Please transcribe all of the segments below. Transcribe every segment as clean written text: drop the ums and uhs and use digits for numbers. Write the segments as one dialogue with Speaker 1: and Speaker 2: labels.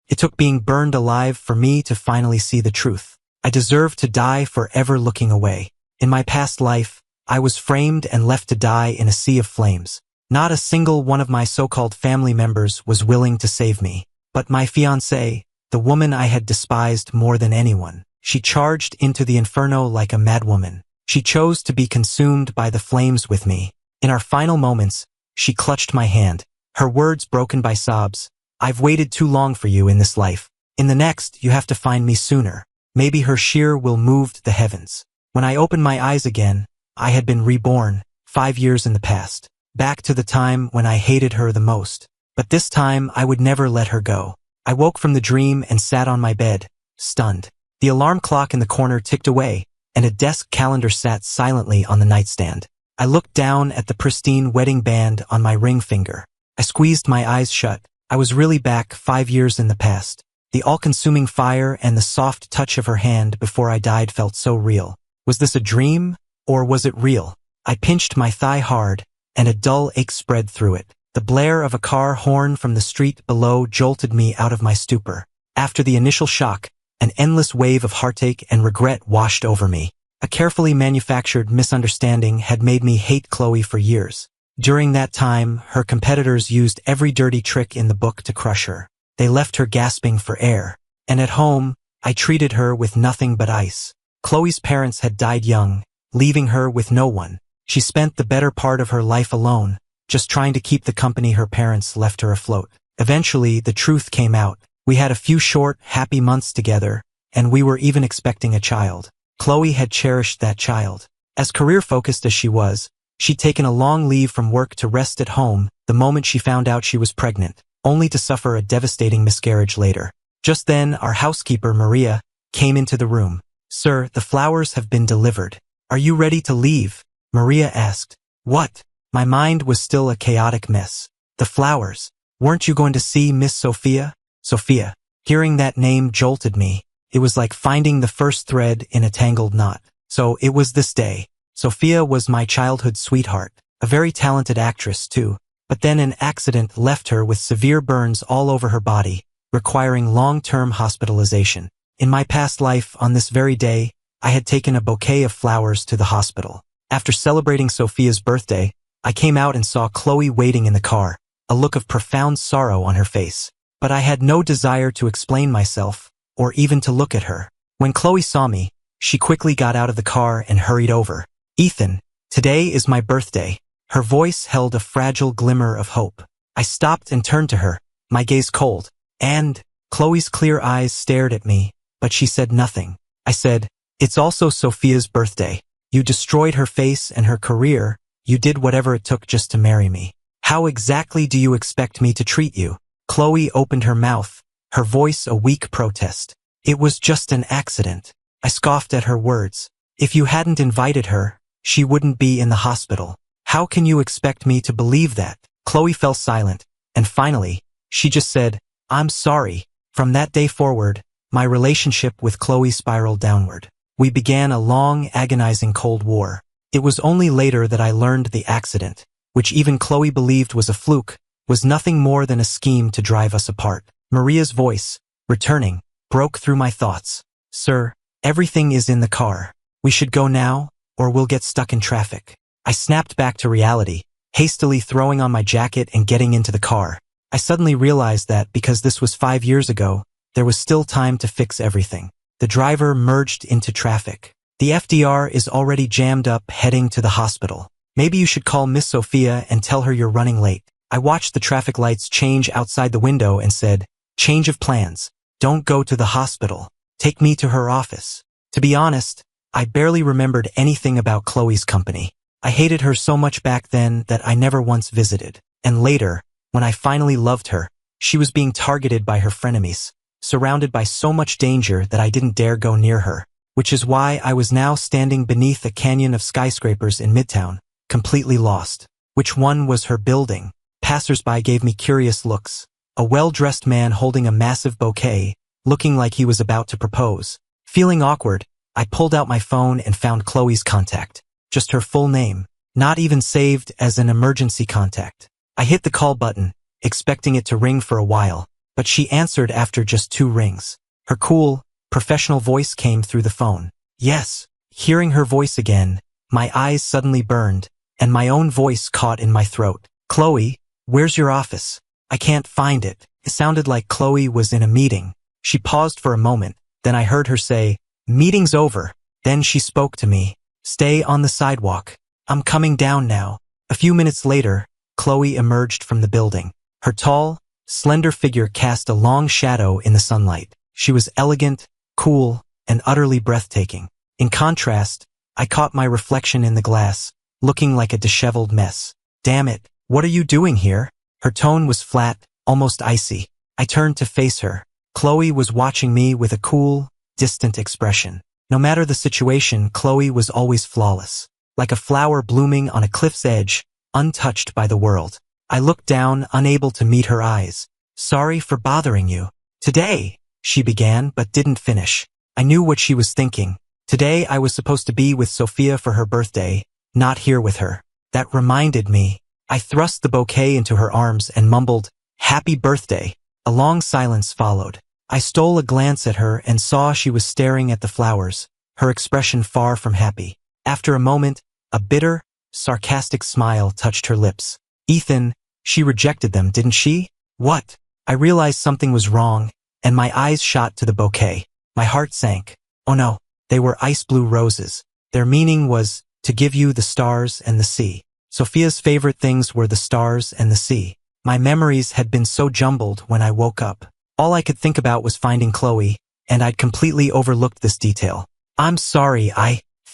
Speaker 1: It took being burned alive for me to finally see the truth. I deserved to die for ever looking away. In my past life, I was framed and left to die in a sea of flames. Not a single one of my so-called family members was willing to save me. But my fiancée, the woman I had despised more than anyone, she charged into the inferno like a madwoman. She chose to be consumed by the flames with me. In our final moments, she clutched my hand, her words broken by sobs. "I've waited too long for you in this life. In the next, you have to find me sooner." Maybe her sheer will moved the heavens. When I opened my eyes again, I had been reborn, 5 years in the past, back to the time when I hated her the most. But this time, I would never let her go. I woke from the dream and sat on my bed, stunned. The alarm clock in the corner ticked away, and a desk calendar sat silently on the nightstand. I looked down at the pristine wedding band on my ring finger. I squeezed my eyes shut. I was really back 5 years in the past. The all-consuming fire and the soft touch of her hand before I died felt so real. Was this a dream, or was it real? I pinched my thigh hard, and a dull ache spread through it. The blare of a car horn from the street below jolted me out of my stupor. After the initial shock, an endless wave of heartache and regret washed over me. A carefully manufactured misunderstanding had made me hate Chloe for years. During that time, her competitors used every dirty trick in the book to crush her. They left her gasping for air. And at home, I treated her with nothing but ice. Chloe's parents had died young, leaving her with no one. She spent the better part of her life alone, just trying to keep the company her parents left her afloat. Eventually, the truth came out. We had a few short, happy months together, and we were even expecting a child. Chloe had cherished that child. As career-focused as she was, she'd taken a long leave from work to rest at home the moment she found out she was pregnant, only to suffer a devastating miscarriage later. Just then, our housekeeper, Maria, came into the room. "Sir, the flowers have been delivered. Are you ready to leave?" Maria asked. "What?" My mind was still a chaotic mess. "The flowers. Weren't you going to see Miss Sophia?" Sophia. Hearing that name jolted me. It was like finding the first thread in a tangled knot. So it was this day. Sophia was my childhood sweetheart, a very talented actress too. But then an accident left her with severe burns all over her body, requiring long-term hospitalization. In my past life, on this very day, I had taken a bouquet of flowers to the hospital. After celebrating Sophia's birthday, I came out and saw Chloe waiting in the car, a look of profound sorrow on her face. But I had no desire to explain myself, or even to look at her. When Chloe saw me, she quickly got out of the car and hurried over. "Ethan, today is my birthday." Her voice held a fragile glimmer of hope. I stopped and turned to her, my gaze cold. "And?" Chloe's clear eyes stared at me, but she said nothing. I said, "It's also Sophia's birthday. You destroyed her face and her career. You did whatever it took just to marry me. How exactly do you expect me to treat you?" Chloe opened her mouth, her voice a weak protest. "It was just an accident." I scoffed at her words. "If you hadn't invited her, she wouldn't be in the hospital. How can you expect me to believe that?" Chloe fell silent, and finally, she just said, "I'm sorry." From that day forward, my relationship with Chloe spiraled downward. We began a long, agonizing Cold War. It was only later that I learned the accident, which even Chloe believed was a fluke, was nothing more than a scheme to drive us apart. Maria's voice, returning, broke through my thoughts. "Sir, everything is in the car. We should go now, or we'll get stuck in traffic." I snapped back to reality, hastily throwing on my jacket and getting into the car. I suddenly realized that because this was 5 years ago, there was still time to fix everything. The driver merged into traffic. "The FDR is already jammed up heading to the hospital. Maybe you should call Miss Sophia and tell her you're running late." I watched the traffic lights change outside the window and said, "Change of plans. Don't go to the hospital. Take me to her office." To be honest, I barely remembered anything about Chloe's company. I hated her so much back then that I never once visited. And later, when I finally loved her, she was being targeted by her frenemies, surrounded by so much danger that I didn't dare go near her. Which is why I was now standing beneath a canyon of skyscrapers in Midtown, completely lost. Which one was her building? Passers-by gave me curious looks. A well-dressed man holding a massive bouquet, looking like he was about to propose. Feeling awkward, I pulled out my phone and found Chloe's contact. Just her full name, not even saved as an emergency contact. I hit the call button, expecting it to ring for a while, but she answered after just 2 rings. Her cool, professional voice came through the phone. Yes. Hearing her voice again, my eyes suddenly burned, and my own voice caught in my throat. Chloe, where's your office? I can't find it. It sounded like Chloe was in a meeting. She paused for a moment, then I heard her say, meeting's over. Then she spoke to me. Stay on the sidewalk. I'm coming down now. A few minutes later, Chloe emerged from the building. Her tall, slender figure cast a long shadow in the sunlight. She was elegant, cool, and utterly breathtaking. In contrast, I caught my reflection in the glass, looking like a disheveled mess. Damn it, what are you doing here? Her tone was flat, almost icy. I turned to face her. Chloe was watching me with a cool, distant expression. No matter the situation, Chloe was always flawless. Like a flower blooming on a cliff's edge, untouched by the world. I looked down, unable to meet her eyes. Sorry for bothering you. Today, she began but didn't finish. I knew what she was thinking. Today I was supposed to be with Sophia for her birthday, not here with her. That reminded me. I thrust the bouquet into her arms and mumbled, "Happy birthday." A long silence followed. I stole a glance at her and saw she was staring at the flowers, her expression far from happy. After a moment, a bitter, sarcastic smile touched her lips. Ethan, she rejected them, didn't she? What? I realized something was wrong, and my eyes shot to the bouquet. My heart sank. Oh no. They were ice blue roses. Their meaning was to give you the stars and the sea. Sophia's favorite things were the stars and the sea. My memories had been so jumbled when I woke up. All I could think about was finding Chloe, and I'd completely overlooked this detail. I'm sorry,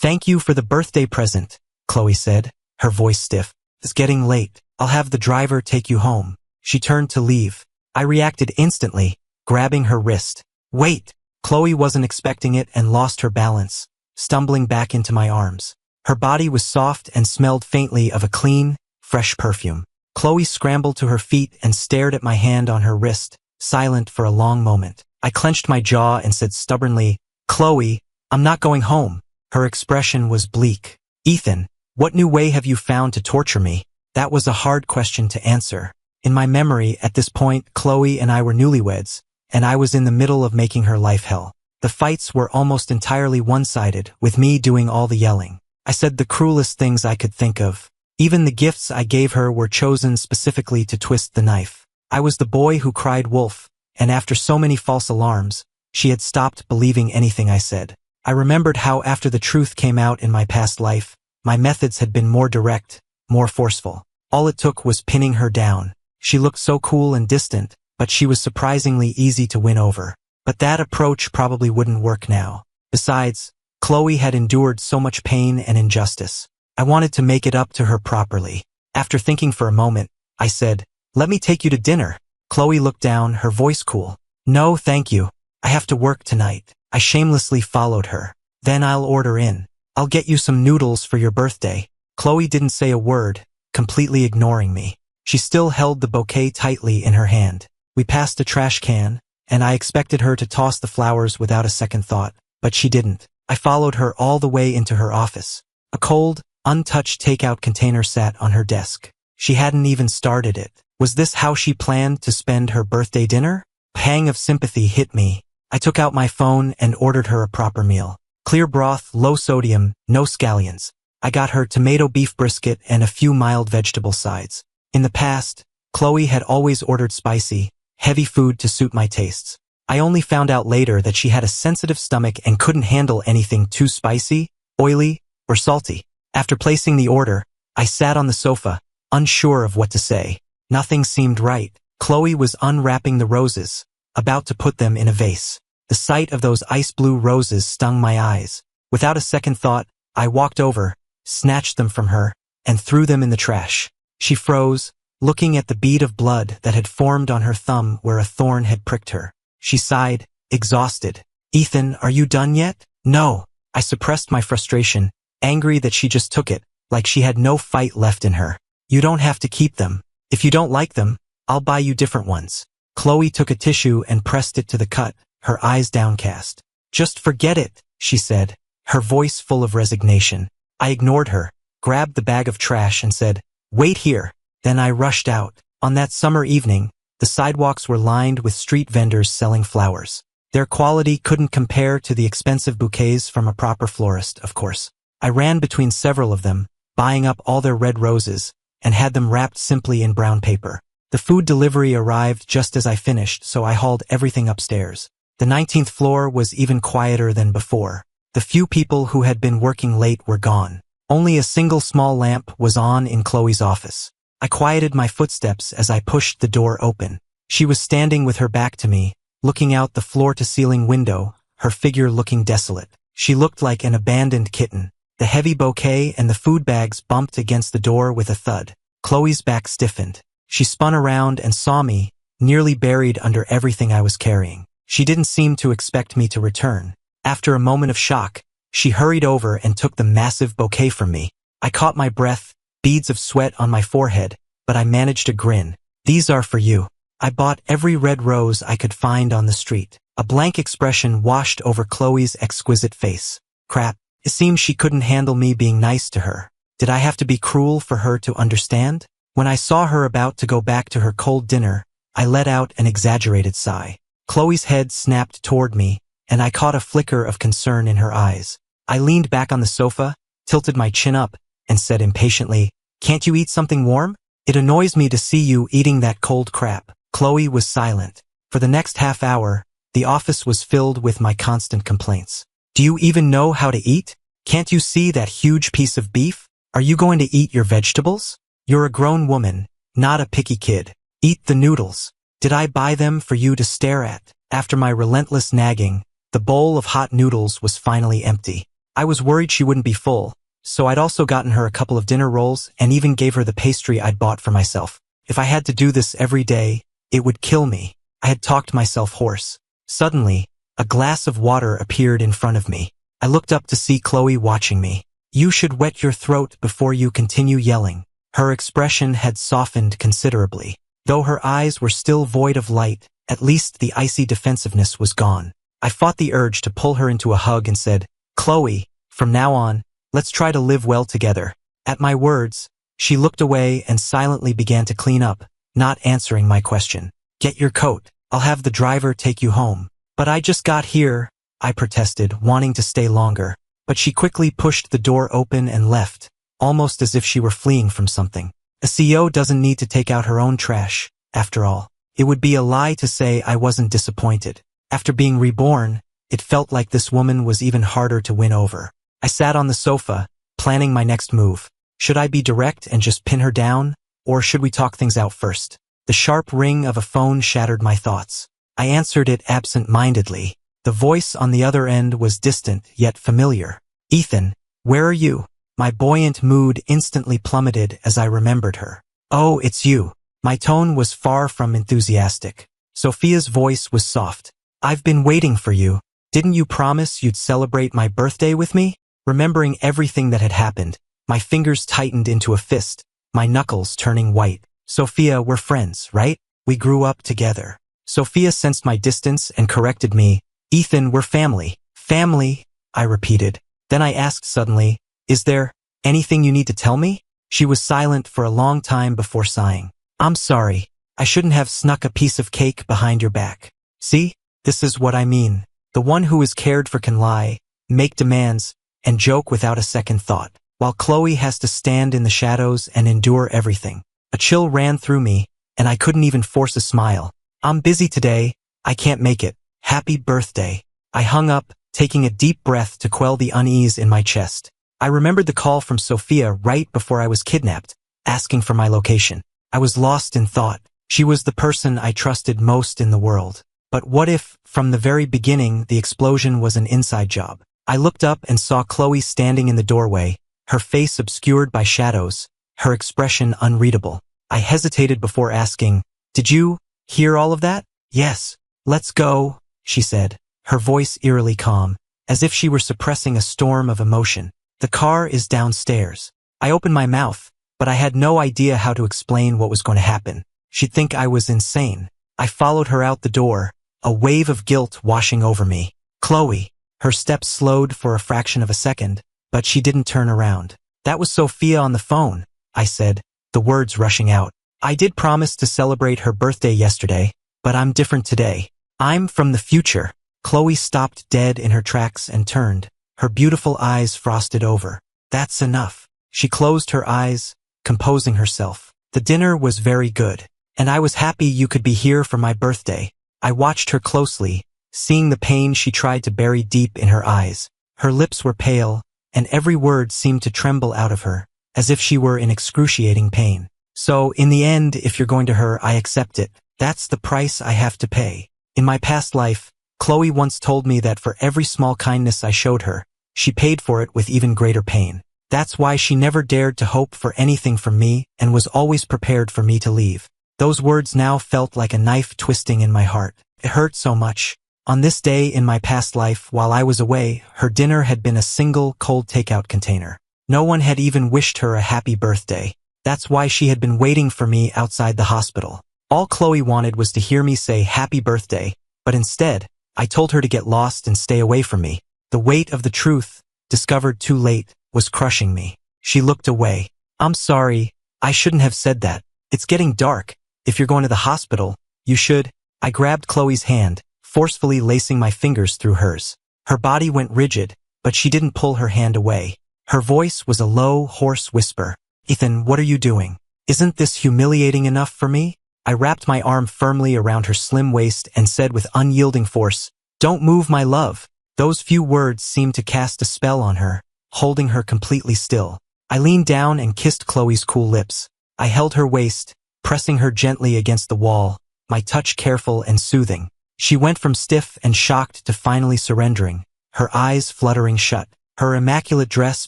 Speaker 1: thank you for the birthday present, Chloe said, her voice stiff. It's getting late. I'll have the driver take you home. She turned to leave. I reacted instantly, grabbing her wrist. Wait! Chloe wasn't expecting it and lost her balance, stumbling back into my arms. Her body was soft and smelled faintly of a clean, fresh perfume. Chloe scrambled to her feet and stared at my hand on her wrist, silent for a long moment. I clenched my jaw and said stubbornly, Chloe, I'm not going home. Her expression was bleak. Ethan, what new way have you found to torture me? That was a hard question to answer. In my memory, at this point, Chloe and I were newlyweds, and I was in the middle of making her life hell. The fights were almost entirely one-sided, with me doing all the yelling. I said the cruelest things I could think of. Even the gifts I gave her were chosen specifically to twist the knife. I was the boy who cried wolf, and after so many false alarms, she had stopped believing anything I said. I remembered how after the truth came out in my past life, my methods had been more direct, more forceful. All it took was pinning her down. She looked so cool and distant, but she was surprisingly easy to win over. But that approach probably wouldn't work now. Besides, Chloe had endured so much pain and injustice. I wanted to make it up to her properly. After thinking for a moment, I said, let me take you to dinner. Chloe looked down, her voice cool. No, thank you. I have to work tonight. I shamelessly followed her. Then I'll order in. I'll get you some noodles for your birthday. Chloe didn't say a word, completely ignoring me. She still held the bouquet tightly in her hand. We passed a trash can, and I expected her to toss the flowers without a second thought, but she didn't. I followed her all the way into her office. A cold, untouched takeout container sat on her desk. She hadn't even started it. Was this how she planned to spend her birthday dinner? A pang of sympathy hit me. I took out my phone and ordered her a proper meal. Clear broth, low sodium, no scallions. I got her tomato beef brisket and a few mild vegetable sides. In the past, Chloe had always ordered spicy, heavy food to suit my tastes. I only found out later that she had a sensitive stomach and couldn't handle anything too spicy, oily, or salty. After placing the order, I sat on the sofa, unsure of what to say. Nothing seemed right. Chloe was unwrapping the roses, about to put them in a vase. The sight of those ice blue roses stung my eyes. Without a second thought, I walked over, snatched them from her, and threw them in the trash. She froze, looking at the bead of blood that had formed on her thumb where a thorn had pricked her. She sighed, exhausted. Ethan, are you done yet? No. I suppressed my frustration, angry that she just took it, like she had no fight left in her. You don't have to keep them. If you don't like them, I'll buy you different ones. Chloe took a tissue and pressed it to the cut, her eyes downcast. Just forget it, she said, her voice full of resignation. I ignored her, grabbed the bag of trash and said, wait here. Then I rushed out. On that summer evening, The sidewalks were lined with street vendors selling flowers. Their quality couldn't compare to the expensive bouquets from a proper florist, of course. I ran between several of them, buying up all their red roses, and had them wrapped simply in brown paper. The food delivery arrived just as I finished, so I hauled everything upstairs. The 19th floor was even quieter than before. The few people who had been working late were gone. Only a single small lamp was on in Chloe's office. I quieted my footsteps as I pushed the door open. She was standing with her back to me, looking out the floor-to-ceiling window, her figure looking desolate. She looked like an abandoned kitten. The heavy bouquet and the food bags bumped against the door with a thud. Chloe's back stiffened. She spun around and saw me, nearly buried under everything I was carrying. She didn't seem to expect me to return. After a moment of shock, she hurried over and took the massive bouquet from me. I caught my breath, beads of sweat on my forehead, but I managed a grin. "These are for you." I bought every red rose I could find on the street. A blank expression washed over Chloe's exquisite face. Crap. It seemed she couldn't handle me being nice to her. Did I have to be cruel for her to understand? When I saw her about to go back to her cold dinner, I let out an exaggerated sigh. Chloe's head snapped toward me, and I caught a flicker of concern in her eyes. I leaned back on the sofa, tilted my chin up, and said impatiently, "Can't you eat something warm? It annoys me to see you eating that cold crap." Chloe was silent. For the next half hour, the office was filled with my constant complaints. "Do you even know how to eat? Can't you see that huge piece of beef? Are you going to eat your vegetables? You're a grown woman, not a picky kid. Eat the noodles. Did I buy them for you to stare at?" After my relentless nagging, the bowl of hot noodles was finally empty. I was worried she wouldn't be full, so I'd also gotten her a couple of dinner rolls and even gave her the pastry I'd bought for myself. If I had to do this every day, it would kill me. I had talked myself hoarse. Suddenly, a glass of water appeared in front of me. I looked up to see Chloe watching me. "You should wet your throat before you continue yelling." Her expression had softened considerably. Though her eyes were still void of light, at least the icy defensiveness was gone. I fought the urge to pull her into a hug and said, "Chloe, from now on, let's try to live well together." At my words, she looked away and silently began to clean up, not answering my question. "Get your coat. I'll have the driver take you home." "But I just got here," I protested, wanting to stay longer. But she quickly pushed the door open and left, almost as if she were fleeing from something. A CEO doesn't need to take out her own trash, after all. It would be a lie to say I wasn't disappointed. After being reborn, it felt like this woman was even harder to win over. I sat on the sofa, planning my next move. Should I be direct and just pin her down, or should we talk things out first? The sharp ring of a phone shattered my thoughts. I answered it absent-mindedly. The voice on the other end was distant yet familiar. "Ethan, where are you?" My buoyant mood instantly plummeted as I remembered her. "Oh, it's you." My tone was far from enthusiastic. Sophia's voice was soft. "I've been waiting for you. Didn't you promise you'd celebrate my birthday with me?" Remembering everything that had happened, my fingers tightened into a fist, my knuckles turning white. "Sophia, we're friends, right? We grew up together." Sophia sensed my distance and corrected me. "Ethan, we're family." "Family," I repeated. Then I asked suddenly, "Is there anything you need to tell me?" She was silent for a long time before sighing. "I'm sorry. I shouldn't have snuck a piece of cake behind your back. See? This is what I mean. The one who is cared for can lie, make demands, and joke without a second thought, while Chloe has to stand in the shadows and endure everything." A chill ran through me, and I couldn't even force a smile. "I'm busy today. I can't make it. Happy birthday." I hung up, taking a deep breath to quell the unease in my chest. I remembered the call from Sophia right before I was kidnapped, asking for my location. I was lost in thought. She was the person I trusted most in the world. But what if, from the very beginning, the explosion was an inside job? I looked up and saw Chloe standing in the doorway, her face obscured by shadows, her expression unreadable. I hesitated before asking, "Did you hear all of that?" "Yes. Let's go," she said, her voice eerily calm, as if she were suppressing a storm of emotion. "The car is downstairs." I opened my mouth, but I had no idea how to explain what was going to happen. She'd think I was insane. I followed her out the door, a wave of guilt washing over me. "Chloe." Her steps slowed for a fraction of a second, but she didn't turn around. "That was Sophia on the phone," I said, the words rushing out. I did promise to celebrate her birthday yesterday, but I'm different today. I'm from the future. Chloe stopped dead in her tracks and turned, her beautiful eyes frosted over. That's enough. She closed her eyes, composing herself. The dinner was very good, and I was happy you could be here for my birthday. I watched her closely, seeing the pain she tried to bury deep in her eyes. Her lips were pale, and every word seemed to tremble out of her, as if she were in excruciating pain. So, in the end, if you're going to her, I accept it. That's the price I have to pay. In my past life, Chloe once told me that for every small kindness I showed her, she paid for it with even greater pain. That's why she never dared to hope for anything from me and was always prepared for me to leave. Those words now felt like a knife twisting in my heart. It hurt so much. On this day in my past life, while I was away, her dinner had been a single cold takeout container. No one had even wished her a happy birthday. That's why she had been waiting for me outside the hospital. All Chloe wanted was to hear me say happy birthday, but instead, I told her to get lost and stay away from me. The weight of the truth, discovered too late, was crushing me. She looked away. I'm sorry, I shouldn't have said that. It's getting dark. If you're going to the hospital, you should. I grabbed Chloe's hand, forcefully lacing my fingers through hers. Her body went rigid, but she didn't pull her hand away. Her voice was a low, hoarse whisper. Ethan, what are you doing? Isn't this humiliating enough for me? I wrapped my arm firmly around her slim waist and said with unyielding force, Don't move, my love. Those few words seemed to cast a spell on her, holding her completely still. I leaned down and kissed Chloe's cool lips. I held her waist, pressing her gently against the wall, my touch careful and soothing. She went from stiff and shocked to finally surrendering, her eyes fluttering shut. Her immaculate dress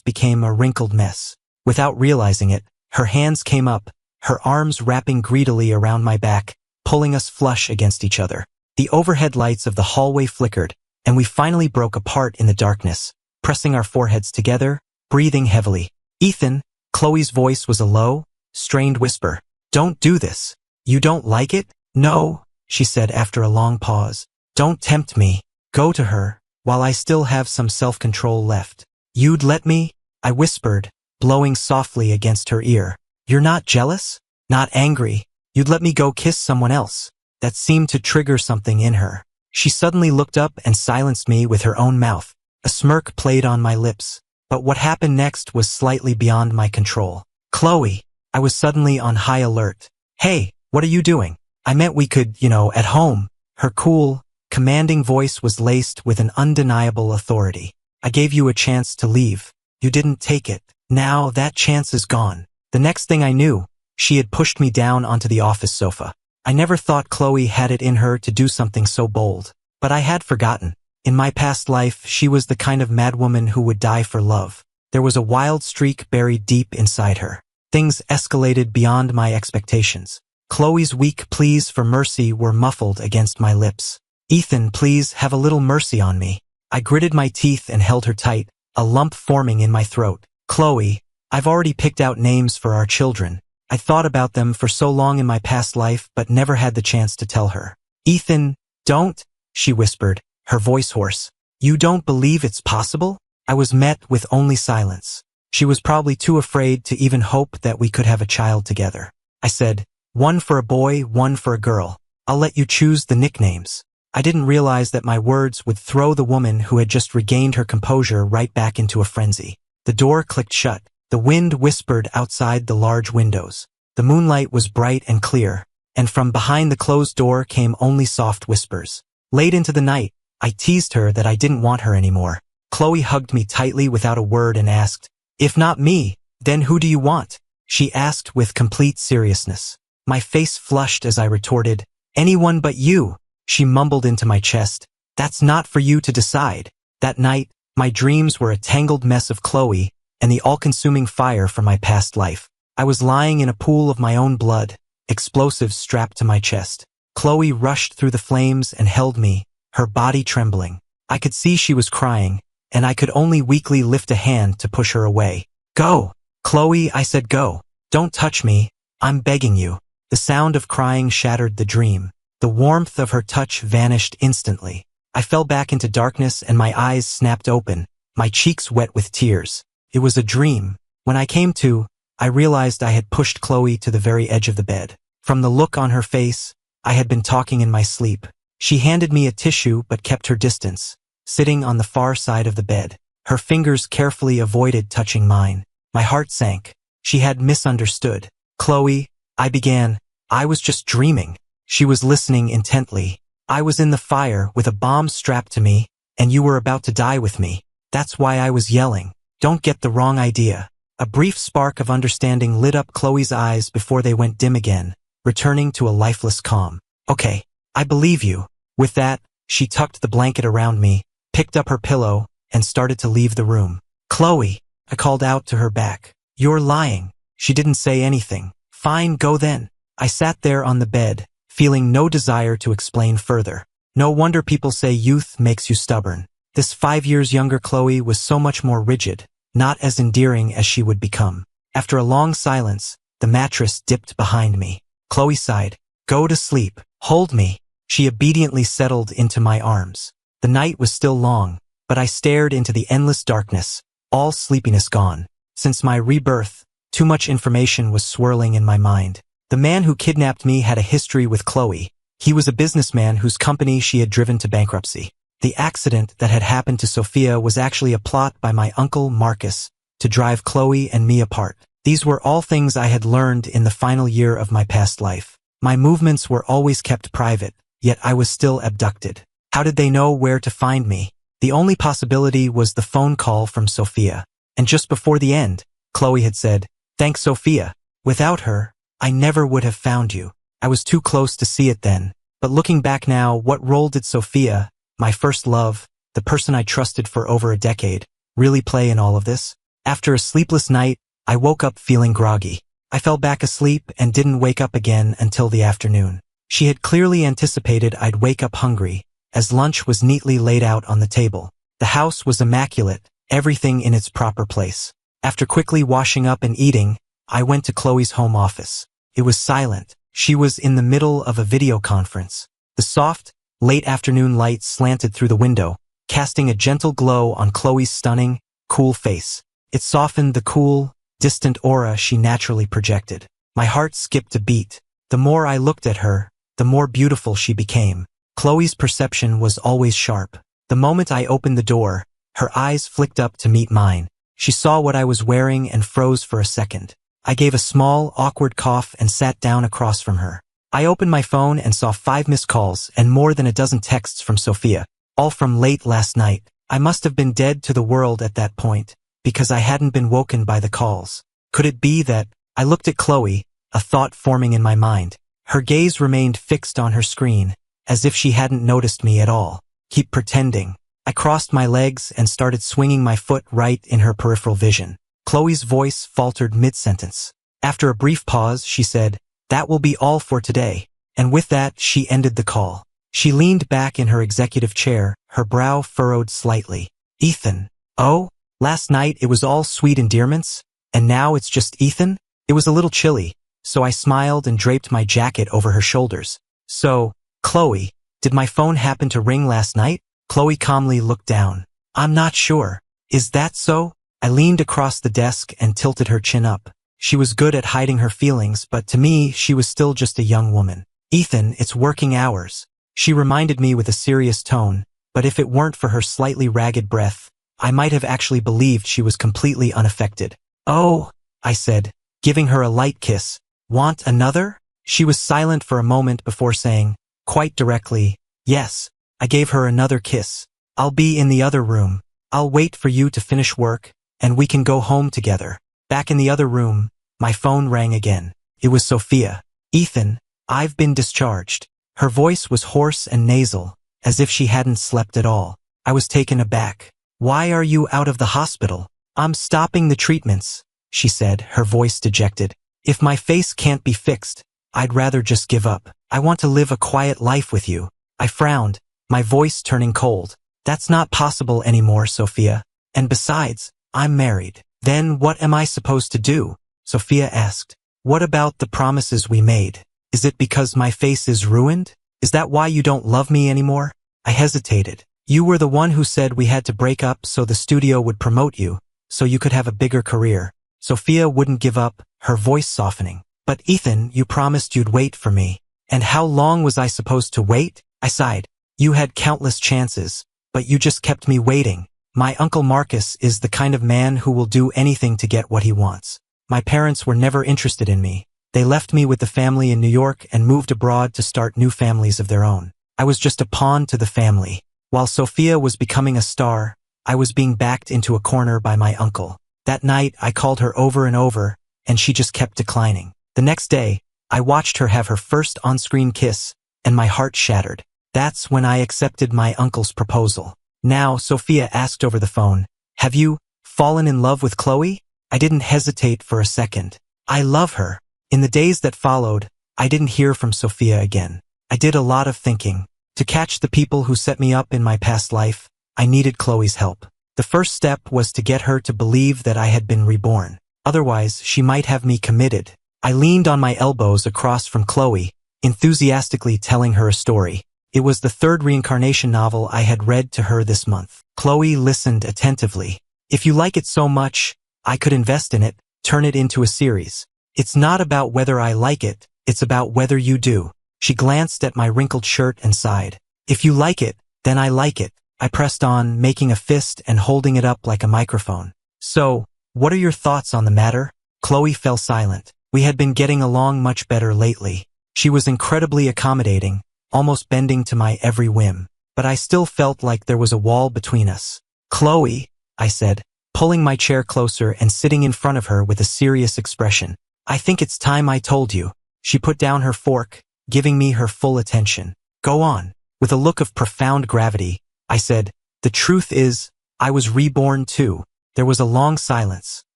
Speaker 1: became a wrinkled mess. Without realizing it, her hands came up, her arms wrapping greedily around my back, pulling us flush against each other. The overhead lights of the hallway flickered, and we finally broke apart in the darkness, pressing our foreheads together, breathing heavily. Ethan, Chloe's voice was a low, strained whisper. Don't do this. You don't like it? No, she said after a long pause. Don't tempt me. Go to her, while I still have some self-control left. You'd let me? I whispered, blowing softly against her ear. You're not jealous? Not angry? You'd let me go kiss someone else? That seemed to trigger something in her. She suddenly looked up and silenced me with her own mouth. A smirk played on my lips. But what happened next was slightly beyond my control. Chloe, I was suddenly on high alert. Hey, what are you doing? I meant we could, at home. Her cool, commanding voice was laced with an undeniable authority. I gave you a chance to leave. You didn't take it. Now that chance is gone. The next thing I knew, she had pushed me down onto the office sofa. I never thought Chloe had it in her to do something so bold. But I had forgotten. In my past life, she was the kind of madwoman who would die for love. There was a wild streak buried deep inside her. Things escalated beyond my expectations. Chloe's weak pleas for mercy were muffled against my lips. Ethan, please have a little mercy on me. I gritted my teeth and held her tight, a lump forming in my throat. Chloe, I've already picked out names for our children. I thought about them for so long in my past life but never had the chance to tell her. Ethan, don't, she whispered, her voice hoarse. You don't believe it's possible? I was met with only silence. She was probably too afraid to even hope that we could have a child together. I said, one for a boy, one for a girl. I'll let you choose the nicknames. I didn't realize that my words would throw the woman who had just regained her composure right back into a frenzy. The door clicked shut. The wind whispered outside the large windows. The moonlight was bright and clear, and from behind the closed door came only soft whispers. Late into the night, I teased her that I didn't want her anymore. Chloe hugged me tightly without a word and asked, If not me, then who do you want? She asked with complete seriousness. My face flushed as I retorted, Anyone but you. She mumbled into my chest, That's not for you to decide. That night, my dreams were a tangled mess of Chloe and the all-consuming fire from my past life. I was lying in a pool of my own blood, explosives strapped to my chest. Chloe rushed through the flames and held me, her body trembling. I could see she was crying, and I could only weakly lift a hand to push her away. Go! Chloe, I said, go. Don't touch me. I'm begging you. The sound of crying shattered the dream. The warmth of her touch vanished instantly. I fell back into darkness and my eyes snapped open, my cheeks wet with tears. It was a dream. When I came to, I realized I had pushed Chloe to the very edge of the bed. From the look on her face, I had been talking in my sleep. She handed me a tissue but kept her distance, sitting on the far side of the bed. Her fingers carefully avoided touching mine. My heart sank. She had misunderstood. Chloe, I began. I was just dreaming. She was listening intently. I was in the fire with a bomb strapped to me, and you were about to die with me. That's why I was yelling. Don't get the wrong idea. A brief spark of understanding lit up Chloe's eyes before they went dim again, returning to a lifeless calm. Okay, I believe you. With that, she tucked the blanket around me, picked up her pillow, and started to leave the room. Chloe, I called out to her back. You're lying. She didn't say anything. Fine, go then. I sat there on the bed, feeling no desire to explain further. No wonder people say youth makes you stubborn. This 5 years younger Chloe was so much more rigid, not as endearing as she would become. After a long silence, the mattress dipped behind me. Chloe sighed. Go to sleep. Hold me. She obediently settled into my arms. The night was still long, but I stared into the endless darkness, all sleepiness gone. Since my rebirth, too much information was swirling in my mind. The man who kidnapped me had a history with Chloe. He was a businessman whose company she had driven to bankruptcy. The accident that had happened to Sophia was actually a plot by my uncle Marcus to drive Chloe and me apart. These were all things I had learned in the final year of my past life. My movements were always kept private, yet I was still abducted. How did they know where to find me? The only possibility was the phone call from Sophia. And just before the end, Chloe had said, "Thanks, Sophia. Without her, I never would have found you." I was too close to see it then. But looking back now, what role did Sophia, my first love, the person I trusted for over a decade, really play in all of this? After a sleepless night, I woke up feeling groggy. I fell back asleep and didn't wake up again until the afternoon. She had clearly anticipated I'd wake up hungry, as lunch was neatly laid out on the table. The house was immaculate, everything in its proper place. After quickly washing up and eating, I went to Chloe's home office. It was silent. She was in the middle of a video conference. The soft, late afternoon light slanted through the window, casting a gentle glow on Chloe's stunning, cool face. It softened the cool, distant aura she naturally projected. My heart skipped a beat. The more I looked at her, the more beautiful she became. Chloe's perception was always sharp. The moment I opened the door, her eyes flicked up to meet mine. She saw what I was wearing and froze for a second. I gave a small, awkward cough and sat down across from her. I opened my phone and saw 5 missed calls and more than a dozen texts from Sophia, all from late last night. I must have been dead to the world at that point, because I hadn't been woken by the calls. Could it be that? I looked at Chloe, a thought forming in my mind. Her gaze remained fixed on her screen, as if she hadn't noticed me at all. Keep pretending. I crossed my legs and started swinging my foot right in her peripheral vision. Chloe's voice faltered mid-sentence. After a brief pause, she said, "That will be all for today." And with that, she ended the call. She leaned back in her executive chair, her brow furrowed slightly. Ethan. Oh? Last night it was all sweet endearments, and now it's just Ethan? It was a little chilly, so I smiled and draped my jacket over her shoulders. So, Chloe, did my phone happen to ring last night? Chloe calmly looked down. I'm not sure. Is that so? I leaned across the desk and tilted her chin up. She was good at hiding her feelings, but to me, she was still just a young woman. Ethan, it's working hours. She reminded me with a serious tone, but if it weren't for her slightly ragged breath, I might have actually believed she was completely unaffected. Oh, I said, giving her a light kiss. Want another? She was silent for a moment before saying, quite directly, yes. I gave her another kiss. I'll be in the other room. I'll wait for you to finish work, and we can go home together. Back in the other room, my phone rang again. It was Sophia. Ethan, I've been discharged. Her voice was hoarse and nasal, as if she hadn't slept at all. I was taken aback. Why are you out of the hospital? I'm stopping the treatments, she said, her voice dejected. If my face can't be fixed, I'd rather just give up. I want to live a quiet life with you. I frowned, my voice turning cold. That's not possible anymore, Sophia. And besides, I'm married. Then what am I supposed to do? Sophia asked. What about the promises we made? Is it because my face is ruined? Is that why you don't love me anymore? I hesitated. You were the one who said we had to break up so the studio would promote you, so you could have a bigger career. Sophia wouldn't give up, her voice softening. But Ethan, you promised you'd wait for me. And how long was I supposed to wait? I sighed. You had countless chances, but you just kept me waiting. My Uncle Marcus is the kind of man who will do anything to get what he wants. My parents were never interested in me. They left me with the family in New York and moved abroad to start new families of their own. I was just a pawn to the family. While Sophia was becoming a star, I was being backed into a corner by my uncle. That night, I called her over and over, and she just kept declining. The next day, I watched her have her first on-screen kiss, and my heart shattered. That's when I accepted my uncle's proposal. Now, Sophia asked over the phone, "Have you fallen in love with Chloe?" I didn't hesitate for a second. I love her. In the days that followed, I didn't hear from Sophia again. I did a lot of thinking. To catch the people who set me up in my past life, I needed Chloe's help. The first step was to get her to believe that I had been reborn. Otherwise, she might have me committed. I leaned on my elbows across from Chloe, enthusiastically telling her a story. It was the third reincarnation novel I had read to her this month. Chloe listened attentively. "If you like it so much, I could invest in it, turn it into a series. It's not about whether I like it, it's about whether you do." She glanced at my wrinkled shirt and sighed. "If you like it, then I like it." I pressed on, making a fist and holding it up like a microphone. "So, what are your thoughts on the matter?" Chloe fell silent. We had been getting along much better lately. She was incredibly accommodating, almost bending to my every whim. But I still felt like there was a wall between us. "Chloe," I said, pulling my chair closer and sitting in front of her with a serious expression. "I think it's time I told you." She put down her fork, giving me her full attention. "Go on." With a look of profound gravity, I said, "The truth is, I was reborn too." There was a long silence.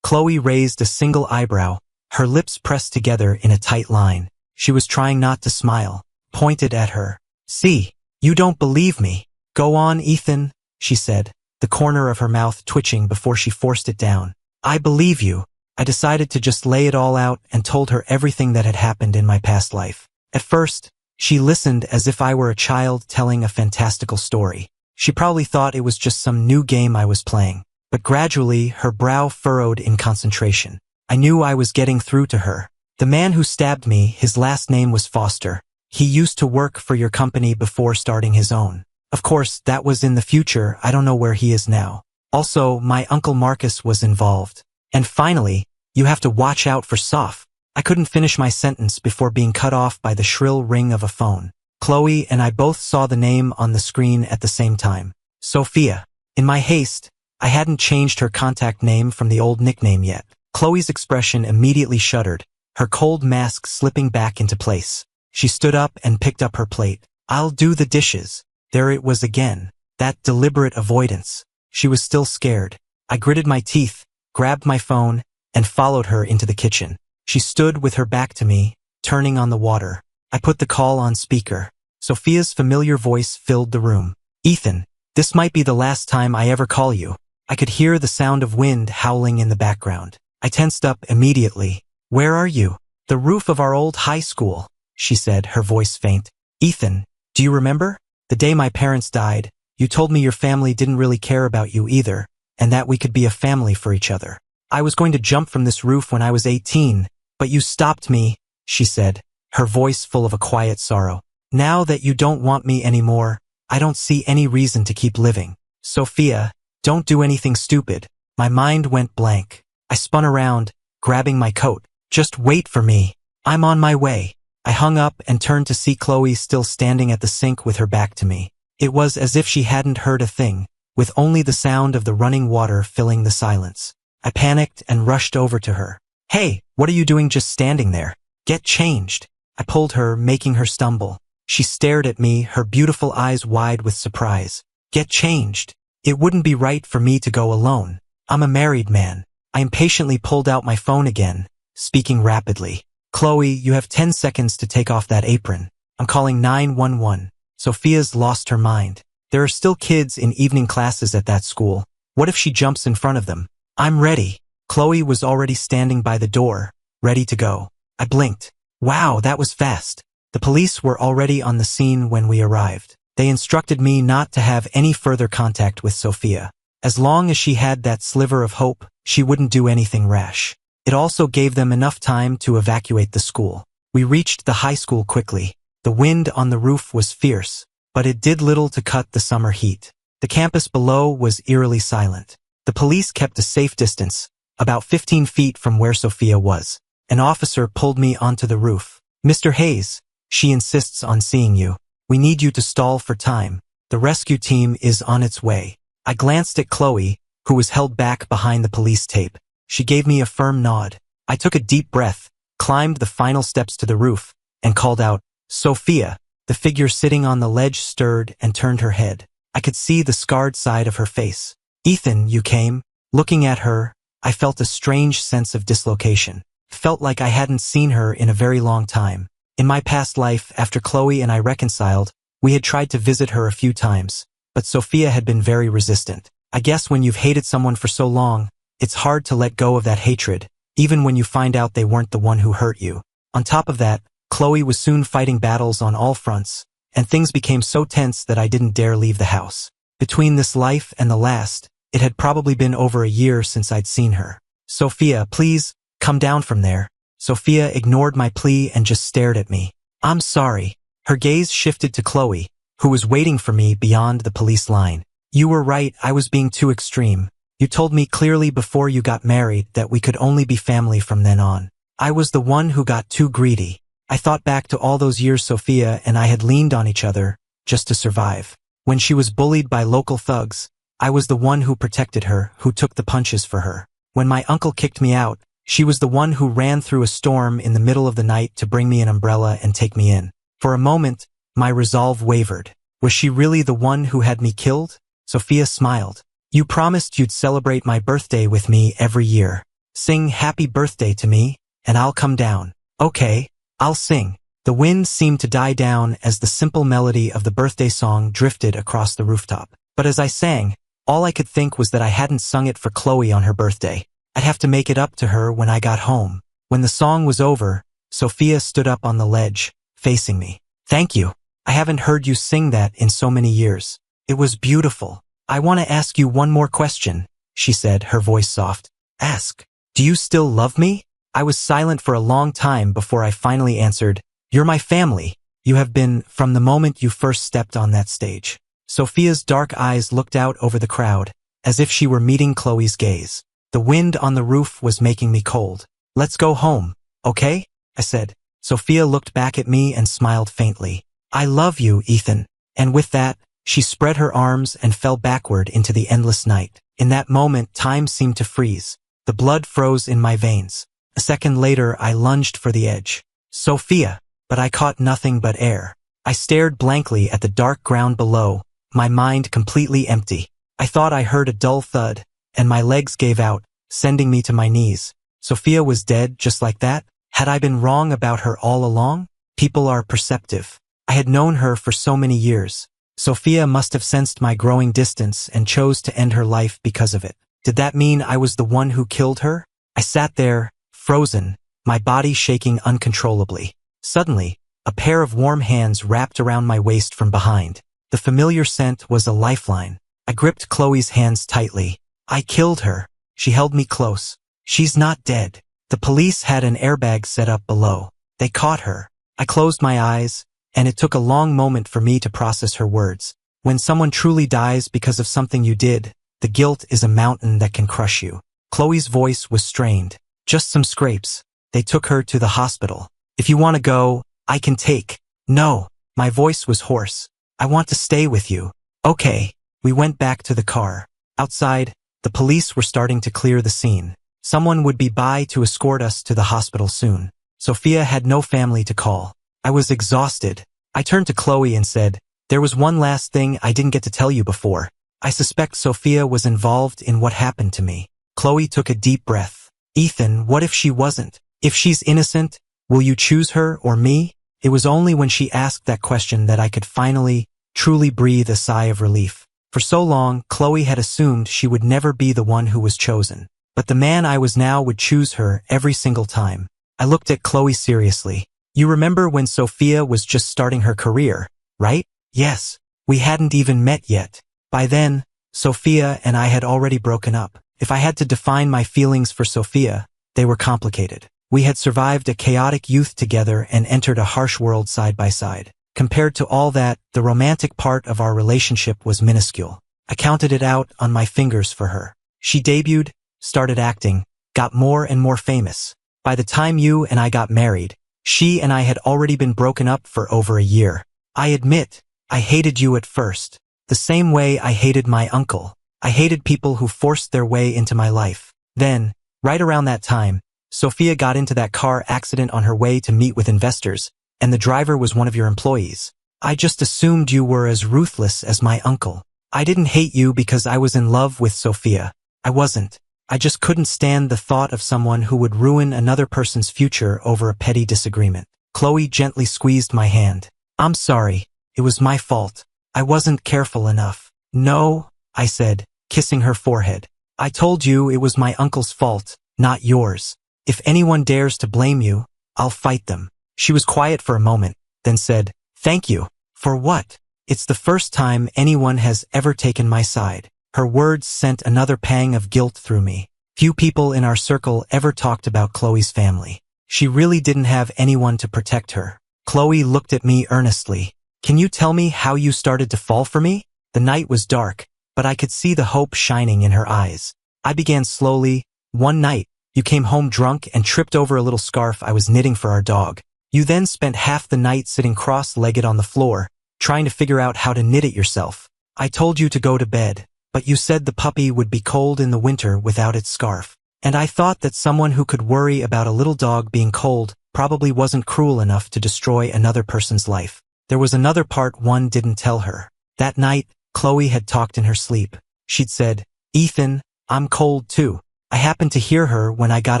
Speaker 1: Chloe raised a single eyebrow, her lips pressed together in a tight line. She was trying not to smile. Pointed at her. "See, you don't believe me." "Go on, Ethan," she said, the corner of her mouth twitching before she forced it down. "I believe you." I decided to just lay it all out and told her everything that had happened in my past life. At first, she listened as if I were a child telling a fantastical story. She probably thought it was just some new game I was playing. But gradually, her brow furrowed in concentration. I knew I was getting through to her. "The man who stabbed me, his last name was Foster. He used to work for your company before starting his own. Of course, that was in the future. I don't know where he is now. Also, my Uncle Marcus was involved. And finally, you have to watch out for Soph." I couldn't finish my sentence before being cut off by the shrill ring of a phone. Chloe and I both saw the name on the screen at the same time. Sophia. In my haste, I hadn't changed her contact name from the old nickname yet. Chloe's expression immediately shuddered, her cold mask slipping back into place. She stood up and picked up her plate. "I'll do the dishes." There it was again, that deliberate avoidance. She was still scared. I gritted my teeth, grabbed my phone, and followed her into the kitchen. She stood with her back to me, turning on the water. I put the call on speaker. Sophia's familiar voice filled the room. "Ethan, this might be the last time I ever call you." I could hear the sound of wind howling in the background. I tensed up immediately. "Where are you?" "The roof of our old high school," she said, her voice faint. "Ethan, do you remember? The day my parents died, you told me your family didn't really care about you either, and that we could be a family for each other. I was going to jump from this roof when I was 18, but you stopped me," she said, her voice full of a quiet sorrow. "Now that you don't want me anymore, I don't see any reason to keep living. Sophia, don't do anything stupid." My mind went blank. I spun around, grabbing my coat. "Just wait for me. I'm on my way." I hung up and turned to see Chloe still standing at the sink with her back to me. It was as if she hadn't heard a thing, with only the sound of the running water filling the silence. I panicked and rushed over to her. "Hey, what are you doing just standing there? Get changed." I pulled her, making her stumble. She stared at me, her beautiful eyes wide with surprise. "Get changed? It wouldn't be right for me to go alone. I'm a married man." I impatiently pulled out my phone again, speaking rapidly. "Chloe, you have 10 seconds to take off that apron. I'm calling 911. Sophia's lost her mind. There are still kids in evening classes at that school. What if she jumps in front of them?" "I'm ready." Chloe was already standing by the door, ready to go. I blinked. Wow, that was fast. The police were already on the scene when we arrived. They instructed me not to have any further contact with Sophia. As long as she had that sliver of hope, she wouldn't do anything rash. It also gave them enough time to evacuate the school. We reached the high school quickly. The wind on the roof was fierce, but it did little to cut the summer heat. The campus below was eerily silent. The police kept a safe distance, about 15 feet from where Sophia was. An officer pulled me onto the roof. "Mr. Hayes, she insists on seeing you. We need you to stall for time. The rescue team is on its way." I glanced at Chloe, who was held back behind the police tape. She gave me a firm nod. I took a deep breath, climbed the final steps to the roof, and called out, "Sophia." The figure sitting on the ledge stirred and turned her head. I could see the scarred side of her face. "Ethan, you came." Looking at her, I felt a strange sense of dislocation. Felt like I hadn't seen her in a very long time. In my past life, after Chloe and I reconciled, we had tried to visit her a few times, but Sophia had been very resistant. I guess when you've hated someone for so long, it's hard to let go of that hatred, even when you find out they weren't the one who hurt you. On top of that, Chloe was soon fighting battles on all fronts, and things became so tense that I didn't dare leave the house. Between this life and the last, it had probably been over a year since I'd seen her. "Sophia, please, come down from there." Sophia ignored my plea and just stared at me. "I'm sorry." Her gaze shifted to Chloe, who was waiting for me beyond the police line. "You were right, I was being too extreme. You told me clearly before you got married that we could only be family from then on. I was the one who got too greedy." I thought back to all those years Sophia and I had leaned on each other just to survive. When she was bullied by local thugs, I was the one who protected her, who took the punches for her. When my uncle kicked me out, she was the one who ran through a storm in the middle of the night to bring me an umbrella and take me in. For a moment, my resolve wavered. Was she really the one who had me killed? Sophia smiled. "You promised you'd celebrate my birthday with me every year. Sing happy birthday to me, and I'll come down." "Okay, I'll sing." The wind seemed to die down as the simple melody of the birthday song drifted across the rooftop. But as I sang, all I could think was that I hadn't sung it for Chloe on her birthday. I'd have to make it up to her when I got home. When the song was over, Sophia stood up on the ledge, facing me. "Thank you. I haven't heard you sing that in so many years. It was beautiful. I want to ask you one more question," she said, her voice soft. "Ask. Do you still love me?" I was silent for a long time before I finally answered, "You're my family. You have been from the moment you first stepped on that stage." Sophia's dark eyes looked out over the crowd, as if she were meeting Chloe's gaze. The wind on the roof was making me cold. "Let's go home, okay?" I said. Sophia looked back at me and smiled faintly. "I love you, Ethan." And with that, she spread her arms and fell backward into the endless night. In that moment, time seemed to freeze. The blood froze in my veins. A second later, I lunged for the edge. "Sophia!" But I caught nothing but air. I stared blankly at the dark ground below, my mind completely empty. I thought I heard a dull thud, and my legs gave out, sending me to my knees. Sophia was dead just like that? Had I been wrong about her all along? People are perceptive. I had known her for so many years. Sophia must have sensed my growing distance and chose to end her life because of it. Did that mean I was the one who killed her? I sat there, frozen, my body shaking uncontrollably. Suddenly, a pair of warm hands wrapped around my waist from behind. The familiar scent was a lifeline. I gripped Chloe's hands tightly. "I killed her." She held me close. "She's not dead." The police had an airbag set up below. They caught her. I closed my eyes, and it took a long moment for me to process her words. When someone truly dies because of something you did, the guilt is a mountain that can crush you. Chloe's voice was strained. "Just some scrapes. They took her to the hospital. If you want to go, I can take." "No." My voice was hoarse. "I want to stay with you." "Okay." We went back to the car. Outside, the police were starting to clear the scene. Someone would be by to escort us to the hospital soon. Sophia had no family to call. I was exhausted. I turned to Chloe and said, "There was one last thing I didn't get to tell you before. I suspect Sophia was involved in what happened to me." Chloe took a deep breath. "Ethan, what if she wasn't? If she's innocent, will you choose her or me?" It was only when she asked that question that I could finally, truly breathe a sigh of relief. For so long, Chloe had assumed she would never be the one who was chosen. But the man I was now would choose her every single time. I looked at Chloe seriously. "You remember when Sophia was just starting her career, right?" "Yes. We hadn't even met yet. By then, Sophia and I had already broken up. If I had to define my feelings for Sophia, they were complicated. We had survived a chaotic youth together and entered a harsh world side by side. Compared to all that, the romantic part of our relationship was minuscule. I counted it out on my fingers for her. She debuted, started acting, got more and more famous. By the time you and I got married, she and I had already been broken up for over a year. I admit, I hated you at first. The same way I hated my uncle. I hated people who forced their way into my life. Then, right around that time, Sophia got into that car accident on her way to meet with investors, and the driver was one of your employees. I just assumed you were as ruthless as my uncle. I didn't hate you because I was in love with Sophia. I wasn't. I just couldn't stand the thought of someone who would ruin another person's future over a petty disagreement. Chloe gently squeezed my hand. I'm sorry. It was my fault. I wasn't careful enough. No, I said, kissing her forehead. I told you it was my uncle's fault, not yours. If anyone dares to blame you, I'll fight them. She was quiet for a moment, then said, Thank you. For what? It's the first time anyone has ever taken my side. Her words sent another pang of guilt through me. Few people in our circle ever talked about Chloe's family. She really didn't have anyone to protect her. Chloe looked at me earnestly. Can you tell me how you started to fall for me? The night was dark, but I could see the hope shining in her eyes. I began slowly. One night, you came home drunk and tripped over a little scarf I was knitting for our dog. You then spent half the night sitting cross-legged on the floor, trying to figure out how to knit it yourself. I told you to go to bed, but you said the puppy would be cold in the winter without its scarf. And I thought that someone who could worry about a little dog being cold probably wasn't cruel enough to destroy another person's life. There was another part one didn't tell her. That night, Chloe had talked in her sleep. She'd said, Ethan, I'm cold too. I happened to hear her when I got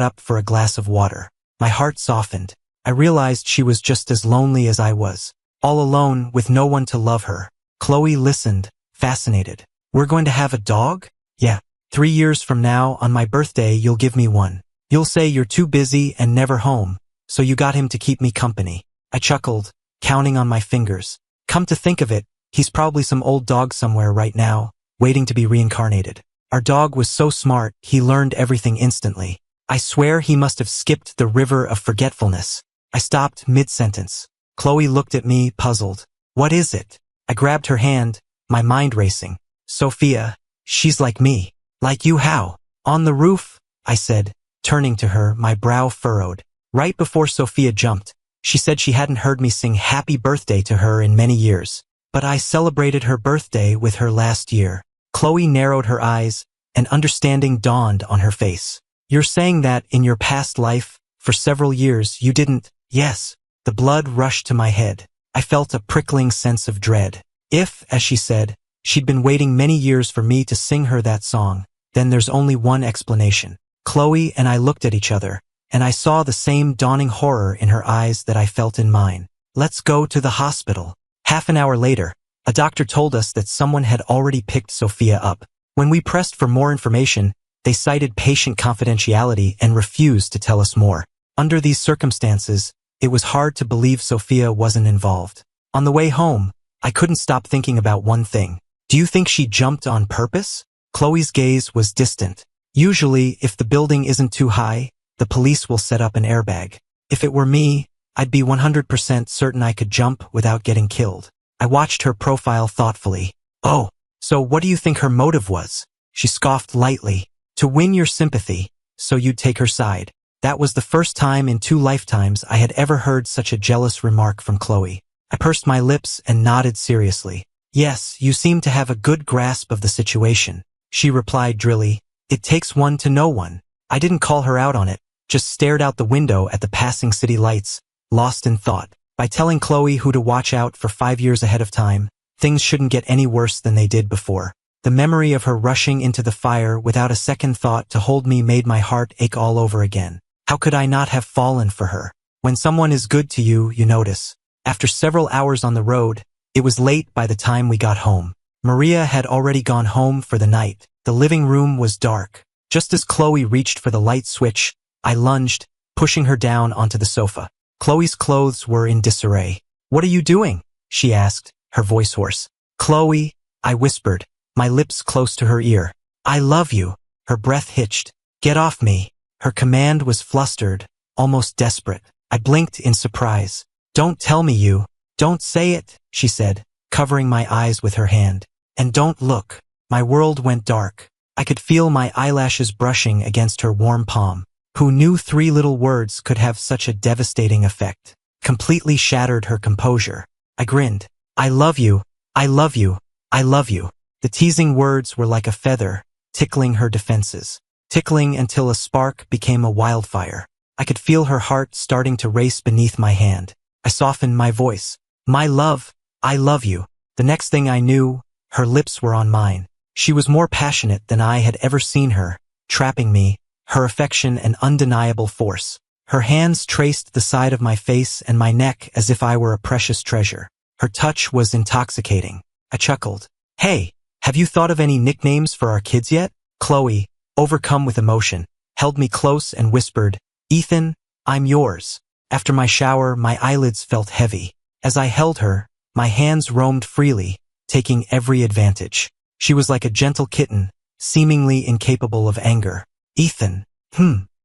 Speaker 1: up for a glass of water. My heart softened. I realized she was just as lonely as I was. All alone with no one to love her. Chloe listened, fascinated. We're going to have a dog? Yeah. 3 years from now, on my birthday, you'll give me one. You'll say you're too busy and never home, so you got him to keep me company. I chuckled, counting on my fingers. Come to think of it, he's probably some old dog somewhere right now, waiting to be reincarnated. Our dog was so smart, he learned everything instantly. I swear he must have skipped the river of forgetfulness. I stopped mid-sentence. Chloe looked at me, puzzled. What is it? I grabbed her hand, my mind racing. Sophia, she's like me. Like you how? On the roof, I said, turning to her, my brow furrowed. Right before Sophia jumped, she said she hadn't heard me sing happy birthday to her in many years. But I celebrated her birthday with her last year. Chloe narrowed her eyes, and understanding dawned on her face. You're saying that in your past life, for several years, you didn't? Yes. The blood rushed to my head. I felt a prickling sense of dread. If, as she said, she'd been waiting many years for me to sing her that song, then there's only one explanation. Chloe and I looked at each other, and I saw the same dawning horror in her eyes that I felt in mine. Let's go to the hospital. Half an hour later, a doctor told us that someone had already picked Sophia up. When we pressed for more information, they cited patient confidentiality and refused to tell us more. Under these circumstances, it was hard to believe Sophia wasn't involved. On the way home, I couldn't stop thinking about one thing. Do you think she jumped on purpose? Chloe's gaze was distant. Usually, if the building isn't too high, the police will set up an airbag. If it were me, I'd be 100% certain I could jump without getting killed. I watched her profile thoughtfully. Oh, so what do you think her motive was? She scoffed lightly. To win your sympathy, so you'd take her side. That was the first time in 2 lifetimes I had ever heard such a jealous remark from Chloe. I pursed my lips and nodded seriously. Yes, you seem to have a good grasp of the situation, she replied drily. It takes one to know one. I didn't call her out on it, just stared out the window at the passing city lights, lost in thought. By telling Chloe who to watch out for 5 years ahead of time, things shouldn't get any worse than they did before. The memory of her rushing into the fire without a second thought to hold me made my heart ache all over again. How could I not have fallen for her? When someone is good to you, you notice. After several hours on the road, it was late by the time we got home. Maria had already gone home for the night. The living room was dark. Just as Chloe reached for the light switch, I lunged, pushing her down onto the sofa. Chloe's clothes were in disarray. What are you doing? She asked, her voice hoarse. Chloe, I whispered, my lips close to her ear. I love you. Her breath hitched. Get off me. Her command was flustered, almost desperate. I blinked in surprise. "Don't tell me you. Don't say it," she said, covering my eyes with her hand. "And don't look." My world went dark. I could feel my eyelashes brushing against her warm palm. Who knew 3 little words could have such a devastating effect? Completely shattered her composure. I grinned. "I love you. I love you. I love you." The teasing words were like a feather, tickling her defenses. Tickling until a spark became a wildfire. I could feel her heart starting to race beneath my hand. I softened my voice. "My love, I love you." The next thing I knew, her lips were on mine. She was more passionate than I had ever seen her, trapping me, her affection an undeniable force. Her hands traced the side of my face and my neck as if I were a precious treasure. Her touch was intoxicating. I chuckled. "Hey, have you thought of any nicknames for our kids yet?" Chloe, overcome with emotion, held me close and whispered, "Ethan, I'm yours." After my shower, my eyelids felt heavy. As I held her, my hands roamed freely, taking every advantage. She was like a gentle kitten, seemingly incapable of anger. "Ethan,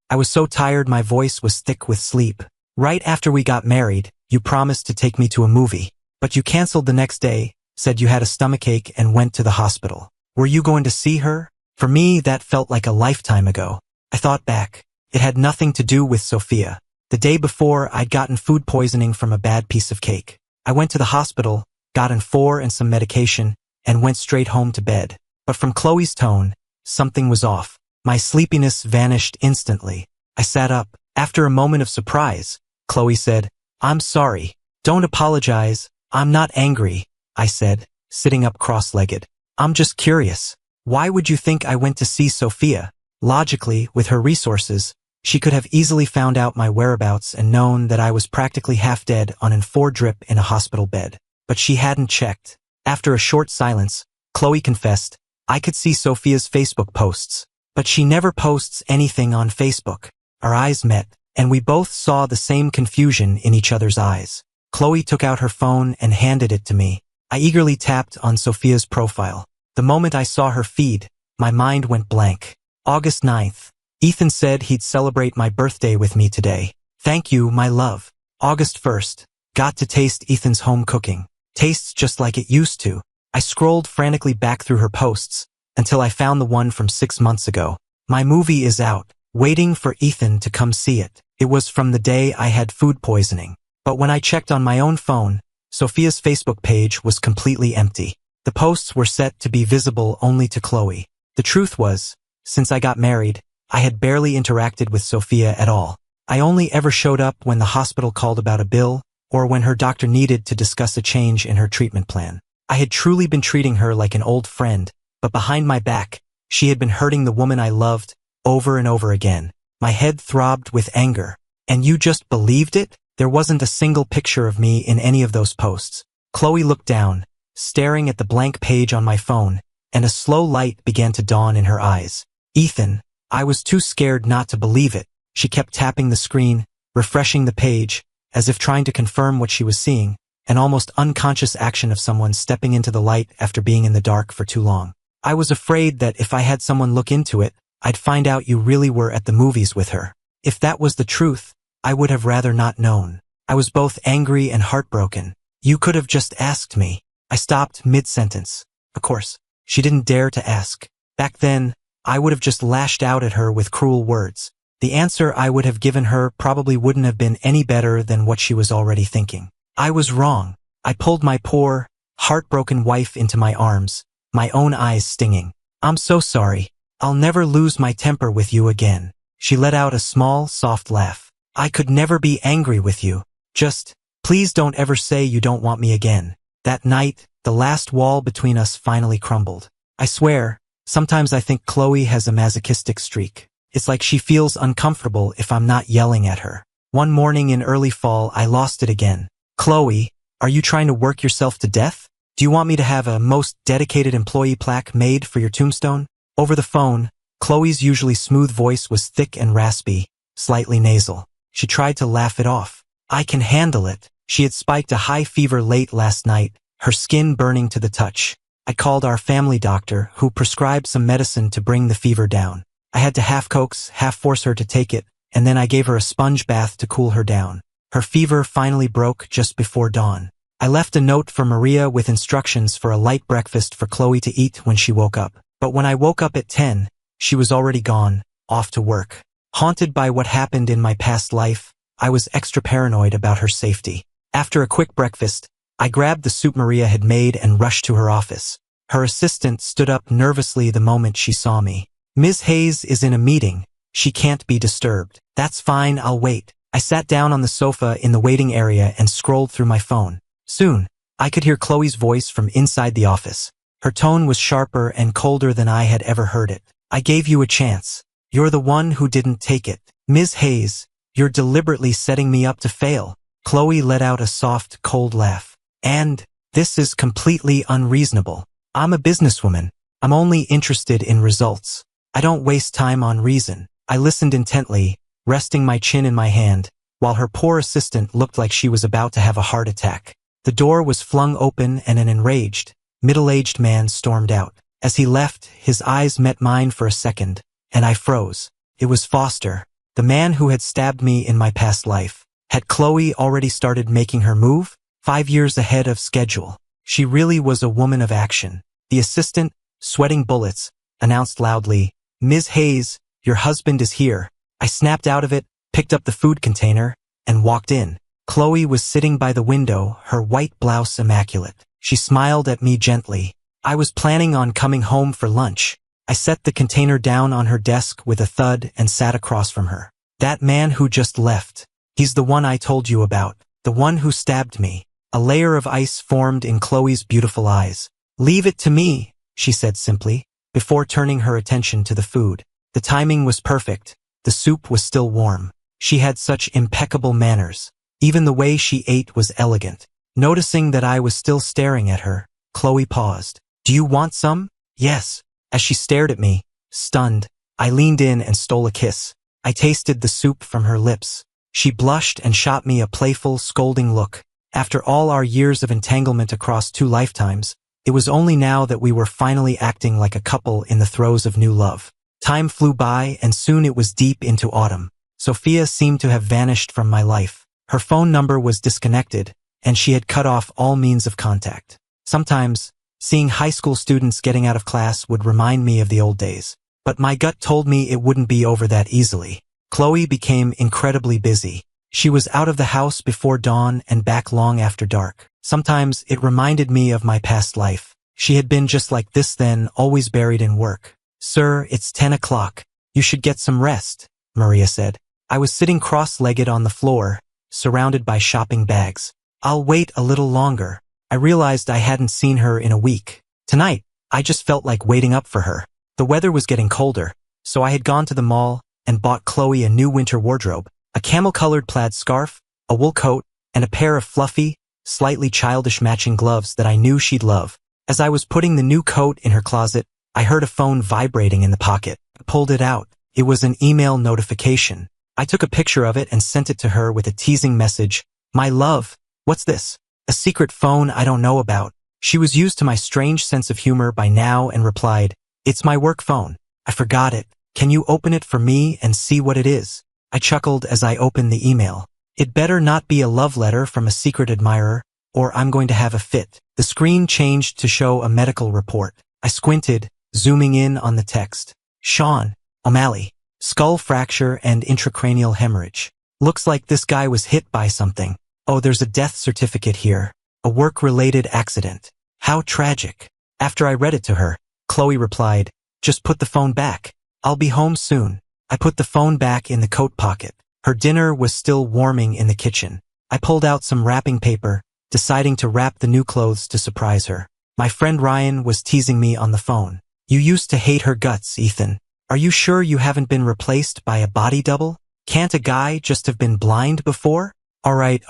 Speaker 1: I was so tired my voice was thick with sleep. "Right after we got married, you promised to take me to a movie. But you canceled the next day, said you had a stomachache and went to the hospital. Were you going to see her?" For me, that felt like a lifetime ago. I thought back. It had nothing to do with Sophia. The day before, I'd gotten food poisoning from a bad piece of cake. I went to the hospital, got an 4 and some medication, and went straight home to bed. But from Chloe's tone, something was off. My sleepiness vanished instantly. I sat up. After a moment of surprise, Chloe said, "I'm sorry. Don't apologize. I'm not angry," I said, sitting up cross-legged. "I'm just curious. Why would you think I went to see Sophia?" Logically, with her resources, she could have easily found out my whereabouts and known that I was practically half dead on an 4 drip in a hospital bed. But she hadn't checked. After a short silence, Chloe confessed, "I could see Sophia's Facebook posts, but she never posts anything on Facebook." Our eyes met, and we both saw the same confusion in each other's eyes. Chloe took out her phone and handed it to me. I eagerly tapped on Sophia's profile. The moment I saw her feed, my mind went blank. August 9th. Ethan said he'd celebrate my birthday with me today. Thank you, my love. August 1st. Got to taste Ethan's home cooking. Tastes just like it used to. I scrolled frantically back through her posts until I found the one from 6 months ago. My movie is out, waiting for Ethan to come see it. It was from the day I had food poisoning. But when I checked on my own phone, Sophia's Facebook page was completely empty. The posts were set to be visible only to Chloe. The truth was, since I got married, I had barely interacted with Sophia at all. I only ever showed up when the hospital called about a bill, or when her doctor needed to discuss a change in her treatment plan. I had truly been treating her like an old friend, but behind my back, she had been hurting the woman I loved, over and over again. My head throbbed with anger. And you just believed it? There wasn't a single picture of me in any of those posts. Chloe looked down, staring at the blank page on my phone, and a slow light began to dawn in her eyes. Ethan, I was too scared not to believe it. She kept tapping the screen, refreshing the page, as if trying to confirm what she was seeing, an almost unconscious action of someone stepping into the light after being in the dark for too long. I was afraid that if I had someone look into it, I'd find out you really were at the movies with her. If that was the truth, I would have rather not known. I was both angry and heartbroken. You could have just asked me. I stopped mid-sentence. Of course, she didn't dare to ask. Back then, I would have just lashed out at her with cruel words. The answer I would have given her probably wouldn't have been any better than what she was already thinking. I was wrong. I pulled my poor, heartbroken wife into my arms, my own eyes stinging. I'm so sorry. I'll never lose my temper with you again. She let out a small, soft laugh. I could never be angry with you. Just, please don't ever say you don't want me again. That night, the last wall between us finally crumbled. I swear, sometimes I think Chloe has a masochistic streak. It's like she feels uncomfortable if I'm not yelling at her. One morning in early fall, I lost it again. Chloe, are you trying to work yourself to death? Do you want me to have a most dedicated employee plaque made for your tombstone? Over the phone, Chloe's usually smooth voice was thick and raspy, slightly nasal. She tried to laugh it off. I can handle it. She had spiked a high fever late last night, her skin burning to the touch. I called our family doctor, who prescribed some medicine to bring the fever down. I had to half coax, half force her to take it, and then I gave her a sponge bath to cool her down. Her fever finally broke just before dawn. I left a note for Maria with instructions for a light breakfast for Chloe to eat when she woke up. But when I woke up at 10, she was already gone, off to work. Haunted by what happened in my past life, I was extra paranoid about her safety. After a quick breakfast, I grabbed the soup Maria had made and rushed to her office. Her assistant stood up nervously the moment she saw me. "Ms. Hayes is in a meeting. She can't be disturbed." "That's fine, I'll wait." I sat down on the sofa in the waiting area and scrolled through my phone. Soon, I could hear Chloe's voice from inside the office. Her tone was sharper and colder than I had ever heard it. "I gave you a chance. You're the one who didn't take it. Ms. Hayes, you're deliberately setting me up to fail." Chloe let out a soft, cold laugh. "And this is completely unreasonable. I'm a businesswoman. I'm only interested in results. I don't waste time on reason." I listened intently, resting my chin in my hand, while her poor assistant looked like she was about to have a heart attack. The door was flung open and an enraged, middle-aged man stormed out. As he left, his eyes met mine for a second, and I froze. It was Foster, the man who had stabbed me in my past life. Had Chloe already started making her move? 5 years ahead of schedule. She really was a woman of action. The assistant, sweating bullets, announced loudly, "Ms. Hayes, your husband is here." I snapped out of it, picked up the food container, and walked in. Chloe was sitting by the window, her white blouse immaculate. She smiled at me gently. I was planning on coming home for lunch. I set the container down on her desk with a thud and sat across from her. "That man who just left. He's the one I told you about. The one who stabbed me." A layer of ice formed in Chloe's beautiful eyes. "Leave it to me," she said simply, before turning her attention to the food. The timing was perfect. The soup was still warm. She had such impeccable manners. Even the way she ate was elegant. Noticing that I was still staring at her, Chloe paused. "Do you want some?" "Yes." As she stared at me, stunned, I leaned in and stole a kiss. I tasted the soup from her lips. She blushed and shot me a playful, scolding look. After all our years of entanglement across 2 lifetimes, it was only now that we were finally acting like a couple in the throes of new love. Time flew by, and soon it was deep into autumn. Sophia seemed to have vanished from my life. Her phone number was disconnected, and she had cut off all means of contact. Sometimes, seeing high school students getting out of class would remind me of the old days. But my gut told me it wouldn't be over that easily. Chloe became incredibly busy. She was out of the house before dawn and back long after dark. Sometimes it reminded me of my past life. She had been just like this then, always buried in work. "Sir, it's 10 o'clock. You should get some rest," Maria said. I was sitting cross-legged on the floor, surrounded by shopping bags. "I'll wait a little longer." I realized I hadn't seen her in a week. Tonight, I just felt like waiting up for her. The weather was getting colder, so I had gone to the mall and bought Chloe a new winter wardrobe, a camel-colored plaid scarf, a wool coat, and a pair of fluffy, slightly childish matching gloves that I knew she'd love. As I was putting the new coat in her closet, I heard a phone vibrating in the pocket. I pulled it out. It was an email notification. I took a picture of it and sent it to her with a teasing message. "My love, what's this? A secret phone I don't know about." She was used to my strange sense of humor by now and replied, "It's my work phone. I forgot it. Can you open it for me and see what it is?" I chuckled as I opened the email. "It better not be a love letter from a secret admirer, or I'm going to have a fit." The screen changed to show a medical report. I squinted, zooming in on the text. "Sean O'Malley, skull fracture and intracranial hemorrhage. Looks like this guy was hit by something. Oh, there's a death certificate here. A work-related accident. How tragic." After I read it to her, Chloe replied, "Just put the phone back. I'll be home soon." I put the phone back in the coat pocket. Her dinner was still warming in the kitchen. I pulled out some wrapping paper, deciding to wrap the new clothes to surprise her. My friend Ryan was teasing me on the phone. "You used to hate her guts, Ethan. Are you sure you haven't been replaced by a body double? Can't a guy just have been blind before?" All right.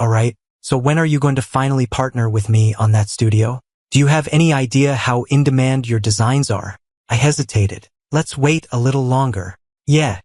Speaker 1: So when are you going to finally partner with me on that studio? Do you have any idea how in demand your designs are?" I hesitated. "Let's wait a little longer." Yeah,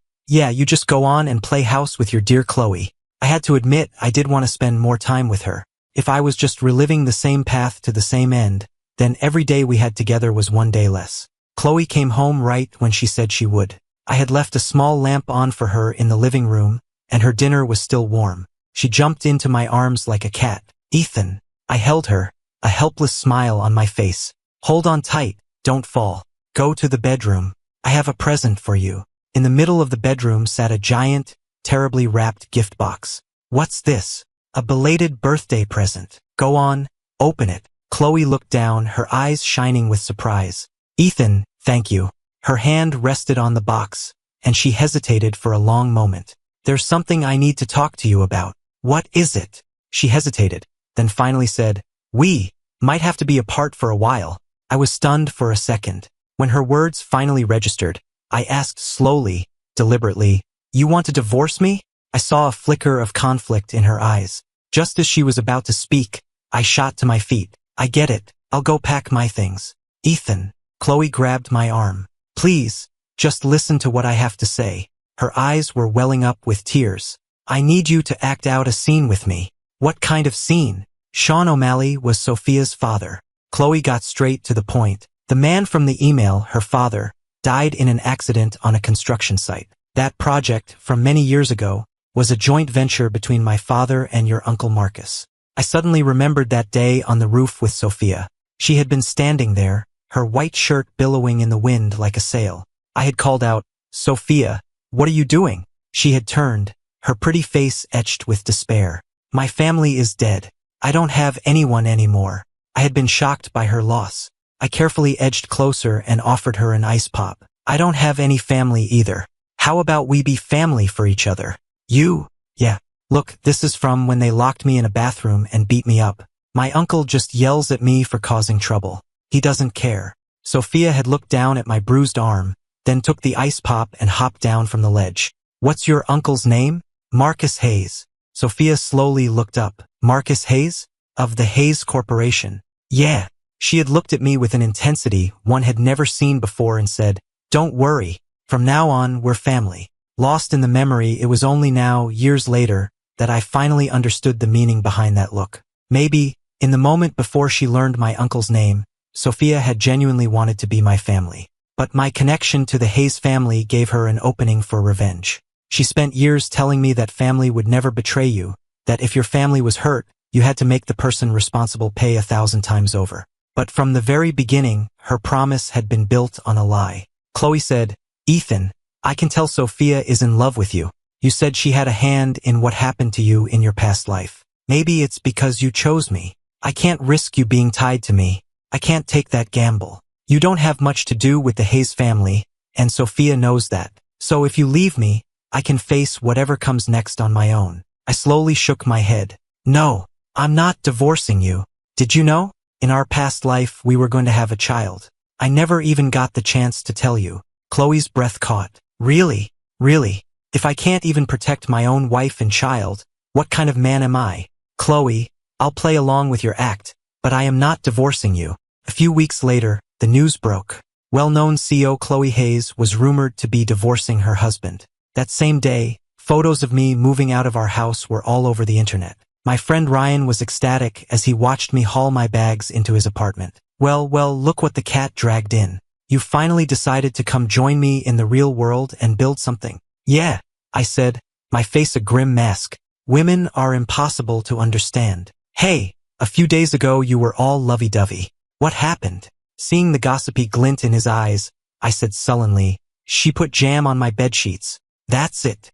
Speaker 1: you just go on and play house with your dear Chloe." I had to admit I did want to spend more time with her. If I was just reliving the same path to the same end, then every day we had together was one day less. Chloe came home right when she said she would. I had left a small lamp on for her in the living room, and her dinner was still warm. She jumped into my arms like a cat. Ethan. I held her, a helpless smile on my face. Hold on tight, don't fall. Go to the bedroom. I have a present for you. In the middle of the bedroom sat a giant, terribly wrapped gift box. What's this? A belated birthday present. Go on, open it. Chloe looked down, her eyes shining with surprise. Ethan, thank you. Her hand rested on the box, and she hesitated for a long moment. There's something I need to talk to you about. What is it? She hesitated, then finally said, we might have to be apart for a while. I was stunned for a second. When her words finally registered, I asked slowly, deliberately, you want to divorce me? I saw a flicker of conflict in her eyes. Just as she was about to speak, I shot to my feet. I get it. I'll go pack my things. Ethan. Chloe grabbed my arm. Please, just listen to what I have to say. Her eyes were welling up with tears. I need you to act out a scene with me. What kind of scene? Sean O'Malley was Sophia's father. Chloe got straight to the point. The man from the email, her father, died in an accident on a construction site. That project, from many years ago, was a joint venture between my father and your Uncle Marcus. I suddenly remembered that day on the roof with Sophia. She had been standing there, her white shirt billowing in the wind like a sail. I had called out, Sophia, what are you doing? She had turned, her pretty face etched with despair. My family is dead. I don't have anyone anymore. I had been shocked by her loss. I carefully edged closer and offered her an ice pop. I don't have any family either. How about we be family for each other? You? Yeah. Look, this is from when they locked me in a bathroom and beat me up. My uncle just yells at me for causing trouble. He doesn't care. Sophia had looked down at my bruised arm, then took the ice pop and hopped down from the ledge. What's your uncle's name? Marcus Hayes. Sophia slowly looked up. Marcus Hayes? Of the Hayes Corporation. Yeah. She had looked at me with an intensity one had never seen before and said, don't worry. From now on, we're family. Lost in the memory, it was only now, years later, that I finally understood the meaning behind that look. Maybe, in the moment before she learned my uncle's name, Sophia had genuinely wanted to be my family. But my connection to the Hayes family gave her an opening for revenge. She spent years telling me that family would never betray you, that if your family was hurt, you had to make the person responsible pay 1,000 times over. But from the very beginning, her promise had been built on a lie. Chloe said, Ethan, I can tell Sophia is in love with you. You said she had a hand in what happened to you in your past life. Maybe it's because you chose me. I can't risk you being tied to me. I can't take that gamble. You don't have much to do with the Hayes family, and Sophia knows that. So if you leave me, I can face whatever comes next on my own. I slowly shook my head. No, I'm not divorcing you. Did you know? In our past life, we were going to have a child. I never even got the chance to tell you. Chloe's breath caught. Really? Really? If I can't even protect my own wife and child, what kind of man am I? Chloe, I'll play along with your act, but I am not divorcing you. A few weeks later, the news broke. Well-known CEO Chloe Hayes was rumored to be divorcing her husband. That same day, photos of me moving out of our house were all over the internet. My friend Ryan was ecstatic as he watched me haul my bags into his apartment. Well, look what the cat dragged in. You finally decided to come join me in the real world and build something. Yeah, I said, my face a grim mask. Women are impossible to understand. Hey, a few days ago you were all lovey-dovey. What happened? Seeing the gossipy glint in his eyes, I said sullenly, she put jam on my bedsheets. That's it.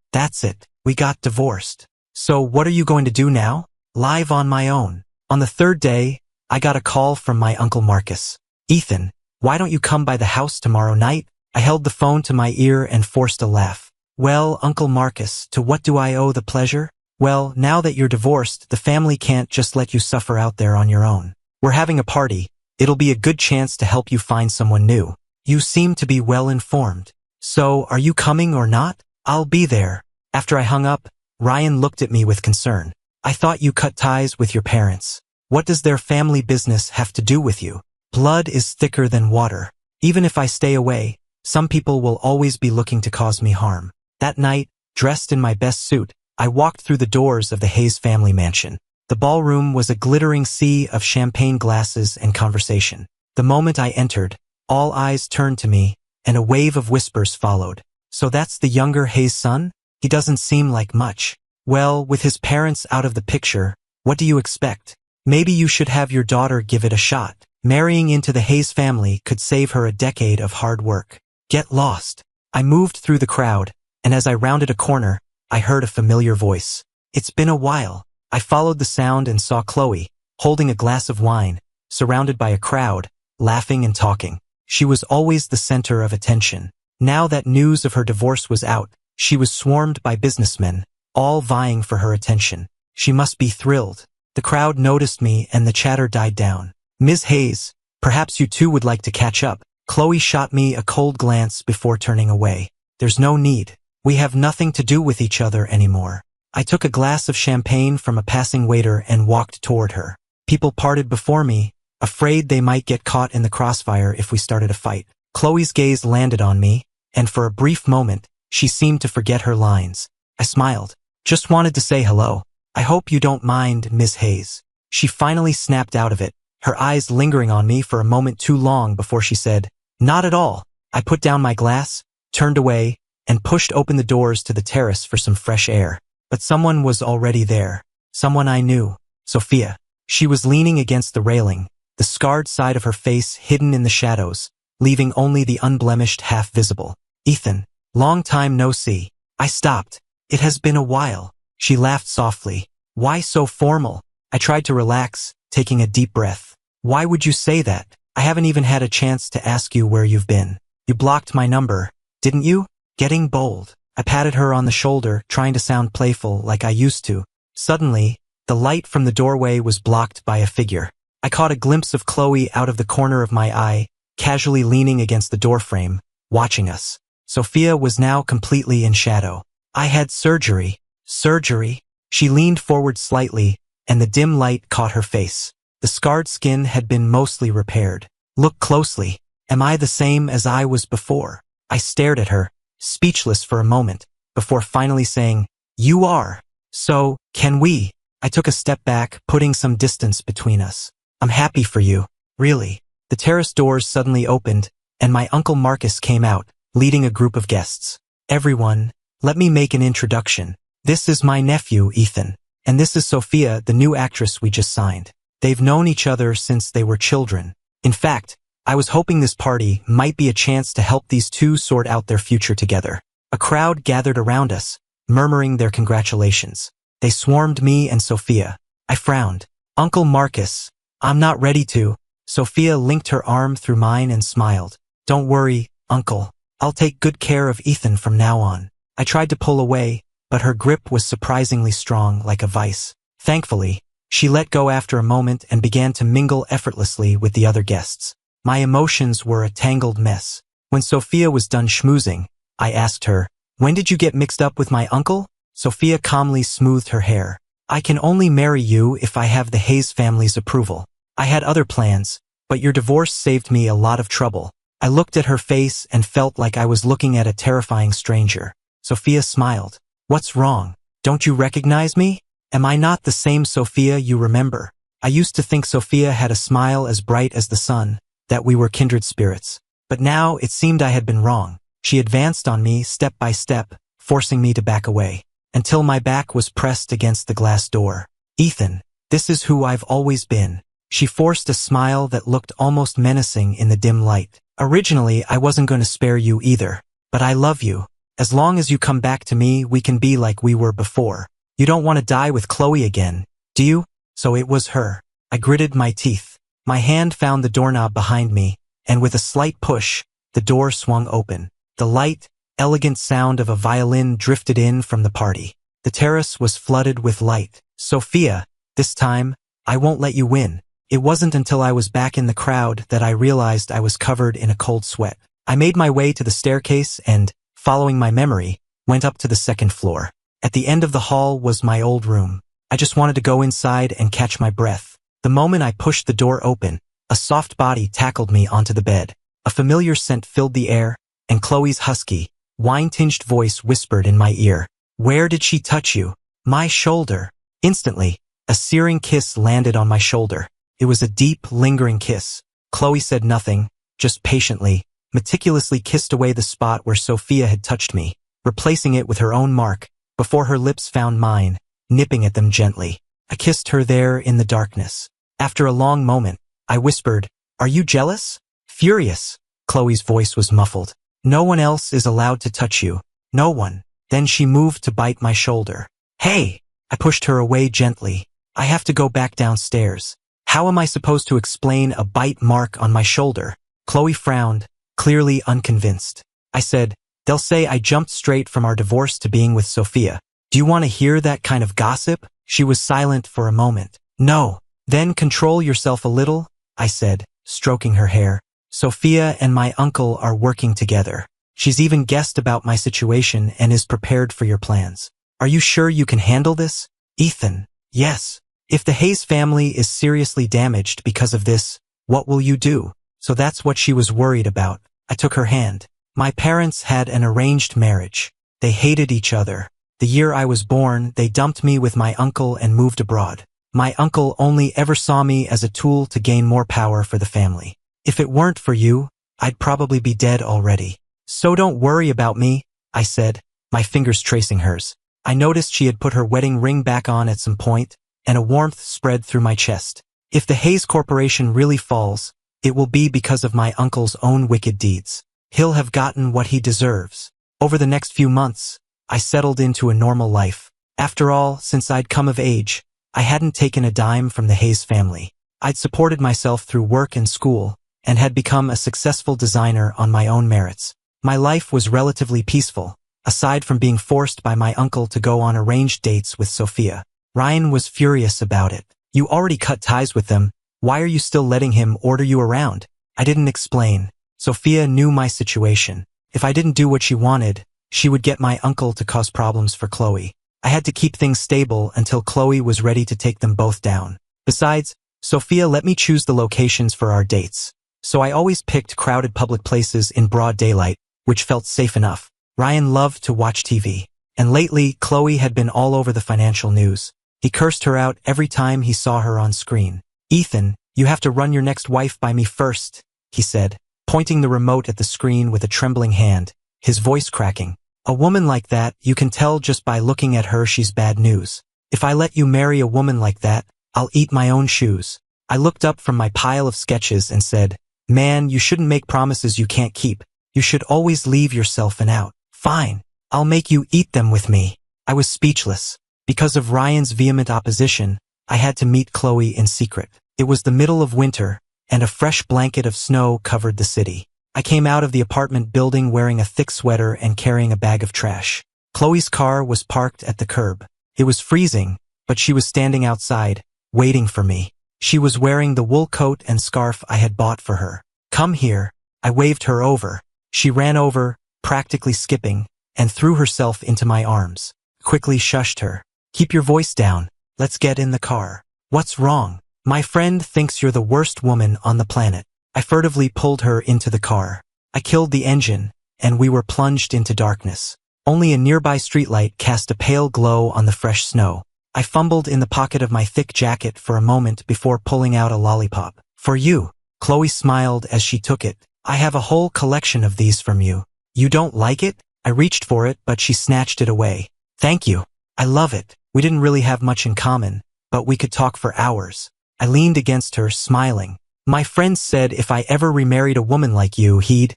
Speaker 1: We got divorced. So what are you going to do now? Live on my own. On the third day, I got a call from my Uncle Marcus. Ethan, why don't you come by the house tomorrow night? I held the phone to my ear and forced a laugh. Well, Uncle Marcus, to what do I owe the pleasure? Well, now that you're divorced, the family can't just let you suffer out there on your own. We're having a party. It'll be a good chance to help you find someone new. You seem to be well informed. So, are you coming or not? I'll be there. After I hung up, Ryan looked at me with concern. I thought you cut ties with your parents. What does their family business have to do with you? Blood is thicker than water. Even if I stay away, some people will always be looking to cause me harm. That night, dressed in my best suit, I walked through the doors of the Hayes family mansion. The ballroom was a glittering sea of champagne glasses and conversation. The moment I entered, all eyes turned to me, and a wave of whispers followed. So that's the younger Hayes' son? He doesn't seem like much. Well, with his parents out of the picture, what do you expect? Maybe you should have your daughter give it a shot. Marrying into the Hayes family could save her a decade of hard work. Get lost. I moved through the crowd, and as I rounded a corner, I heard a familiar voice. It's been a while. I followed the sound and saw Chloe, holding a glass of wine, surrounded by a crowd, laughing and talking. She was always the center of attention. Now that news of her divorce was out, she was swarmed by businessmen, all vying for her attention. She must be thrilled. The crowd noticed me and the chatter died down. Ms. Hayes, perhaps you two would like to catch up. Chloe shot me a cold glance before turning away. There's no need. We have nothing to do with each other anymore. I took a glass of champagne from a passing waiter and walked toward her. People parted before me, afraid they might get caught in the crossfire if we started a fight. Chloe's gaze landed on me, and for a brief moment, she seemed to forget her lines. I smiled. Just wanted to say hello. I hope you don't mind, Ms. Hayes. She finally snapped out of it, her eyes lingering on me for a moment too long before she said, Not at all. I put down my glass, turned away, and pushed open the doors to the terrace for some fresh air. But someone was already there. Someone I knew. Sophia. She was leaning against the railing, the scarred side of her face hidden in the shadows, leaving only the unblemished half visible. Ethan. Long time no see. I stopped. It has been a while. She laughed softly. Why so formal? I tried to relax, taking a deep breath. Why would you say that? I haven't even had a chance to ask you where you've been. You blocked my number, didn't you? Getting bold. I patted her on the shoulder, trying to sound playful like I used to. Suddenly, the light from the doorway was blocked by a figure. I caught a glimpse of Chloe out of the corner of my eye, casually leaning against the doorframe, watching us. Sophia was now completely in shadow. I had surgery. Surgery? She leaned forward slightly, and the dim light caught her face. The scarred skin had been mostly repaired. Look closely. Am I the same as I was before? I stared at her, speechless for a moment, before finally saying, You are. So, can we? I took a step back, putting some distance between us. I'm happy for you. Really. The terrace doors suddenly opened, and my Uncle Marcus came out, leading a group of guests. Everyone, let me make an introduction. This is my nephew, Ethan. And this is Sophia, the new actress we just signed. They've known each other since they were children. In fact, I was hoping this party might be a chance to help these two sort out their future together. A crowd gathered around us, murmuring their congratulations. They swarmed me and Sophia. I frowned. Uncle Marcus, I'm not ready to. Sophia linked her arm through mine and smiled. Don't worry, Uncle. I'll take good care of Ethan from now on. I tried to pull away, but her grip was surprisingly strong, like a vice. Thankfully, she let go after a moment and began to mingle effortlessly with the other guests. My emotions were a tangled mess. When Sophia was done schmoozing, I asked her, When did you get mixed up with my uncle? Sophia calmly smoothed her hair. I can only marry you if I have the Hayes family's approval. I had other plans, but your divorce saved me a lot of trouble. I looked at her face and felt like I was looking at a terrifying stranger. Sophia smiled. What's wrong? Don't you recognize me? Am I not the same Sophia you remember? I used to think Sophia had a smile as bright as the sun, that we were kindred spirits. But now it seemed I had been wrong. She advanced on me step by step, forcing me to back away, until my back was pressed against the glass door. Ethan, this is who I've always been. She forced a smile that looked almost menacing in the dim light. Originally, I wasn't going to spare you either, but I love you. As long as you come back to me, we can be like we were before. You don't want to die with Chloe again, do you? So it was her. I gritted my teeth. My hand found the doorknob behind me, and with a slight push, the door swung open. The light, elegant sound of a violin drifted in from the party. The terrace was flooded with light. Sophia, this time, I won't let you win. It wasn't until I was back in the crowd that I realized I was covered in a cold sweat. I made my way to the staircase and, following my memory, went up to the second floor. At the end of the hall was my old room. I just wanted to go inside and catch my breath. The moment I pushed the door open, a soft body tackled me onto the bed. A familiar scent filled the air, and Chloe's husky, wine-tinged voice whispered in my ear. Where did she touch you? My shoulder. Instantly, a searing kiss landed on my shoulder. It was a deep, lingering kiss. Chloe said nothing, just patiently, meticulously kissed away the spot where Sophia had touched me, replacing it with her own mark, before her lips found mine, nipping at them gently. I kissed her there in the darkness. After a long moment, I whispered, "Are you jealous?" "Furious." Chloe's voice was muffled. "No one else is allowed to touch you. No one." Then she moved to bite my shoulder. "Hey!" I pushed her away gently. "I have to go back downstairs." "How am I supposed to explain a bite mark on my shoulder?" Chloe frowned, clearly unconvinced. I said, "They'll say I jumped straight from our divorce to being with Sophia. Do you want to hear that kind of gossip?" She was silent for a moment. "No." "Then control yourself a little," I said, stroking her hair. "Sophia and my uncle are working together. She's even guessed about my situation and is prepared for your plans. Are you sure you can handle this?" "Ethan." "Yes." "If the Hayes family is seriously damaged because of this, what will you do?" So that's what she was worried about. I took her hand. "My parents had an arranged marriage. They hated each other. The year I was born, they dumped me with my uncle and moved abroad. My uncle only ever saw me as a tool to gain more power for the family. If it weren't for you, I'd probably be dead already. So don't worry about me," I said, my fingers tracing hers. I noticed she had put her wedding ring back on at some point, and a warmth spread through my chest. "If the Hayes Corporation really falls, it will be because of my uncle's own wicked deeds. He'll have gotten what he deserves." Over the next few months, I settled into a normal life. After all, since I'd come of age, I hadn't taken a dime from the Hayes family. I'd supported myself through work and school, and had become a successful designer on my own merits. My life was relatively peaceful, aside from being forced by my uncle to go on arranged dates with Sophia. Ryan was furious about it. "You already cut ties with them. Why are you still letting him order you around?" I didn't explain. Sophia knew my situation. If I didn't do what she wanted, she would get my uncle to cause problems for Chloe. I had to keep things stable until Chloe was ready to take them both down. Besides, Sophia let me choose the locations for our dates. So I always picked crowded public places in broad daylight, which felt safe enough. Ryan loved to watch TV. And lately, Chloe had been all over the financial news. He cursed her out every time he saw her on screen. "Ethan, you have to run your next wife by me first," he said, pointing the remote at the screen with a trembling hand, his voice cracking. "A woman like that, you can tell just by looking at her she's bad news. If I let you marry a woman like that, I'll eat my own shoes." I looked up from my pile of sketches and said, "Man, you shouldn't make promises you can't keep. You should always leave yourself an out." "Fine. I'll make you eat them with me." I was speechless. Because of Ryan's vehement opposition, I had to meet Chloe in secret. It was the middle of winter, and a fresh blanket of snow covered the city. I came out of the apartment building wearing a thick sweater and carrying a bag of trash. Chloe's car was parked at the curb. It was freezing, but she was standing outside, waiting for me. She was wearing the wool coat and scarf I had bought for her. "Come here." I waved her over. She ran over, practically skipping, and threw herself into my arms. Quickly shushed her. "Keep your voice down. Let's get in the car." "What's wrong?" "My friend thinks you're the worst woman on the planet." I furtively pulled her into the car. I killed the engine, and we were plunged into darkness. Only a nearby streetlight cast a pale glow on the fresh snow. I fumbled in the pocket of my thick jacket for a moment before pulling out a lollipop. "For you." Chloe smiled as she took it. "I have a whole collection of these from you." "You don't like it?" I reached for it, but she snatched it away. "Thank you. I love it." We didn't really have much in common, but we could talk for hours. I leaned against her, smiling. "My friend said if I ever remarried a woman like you, he'd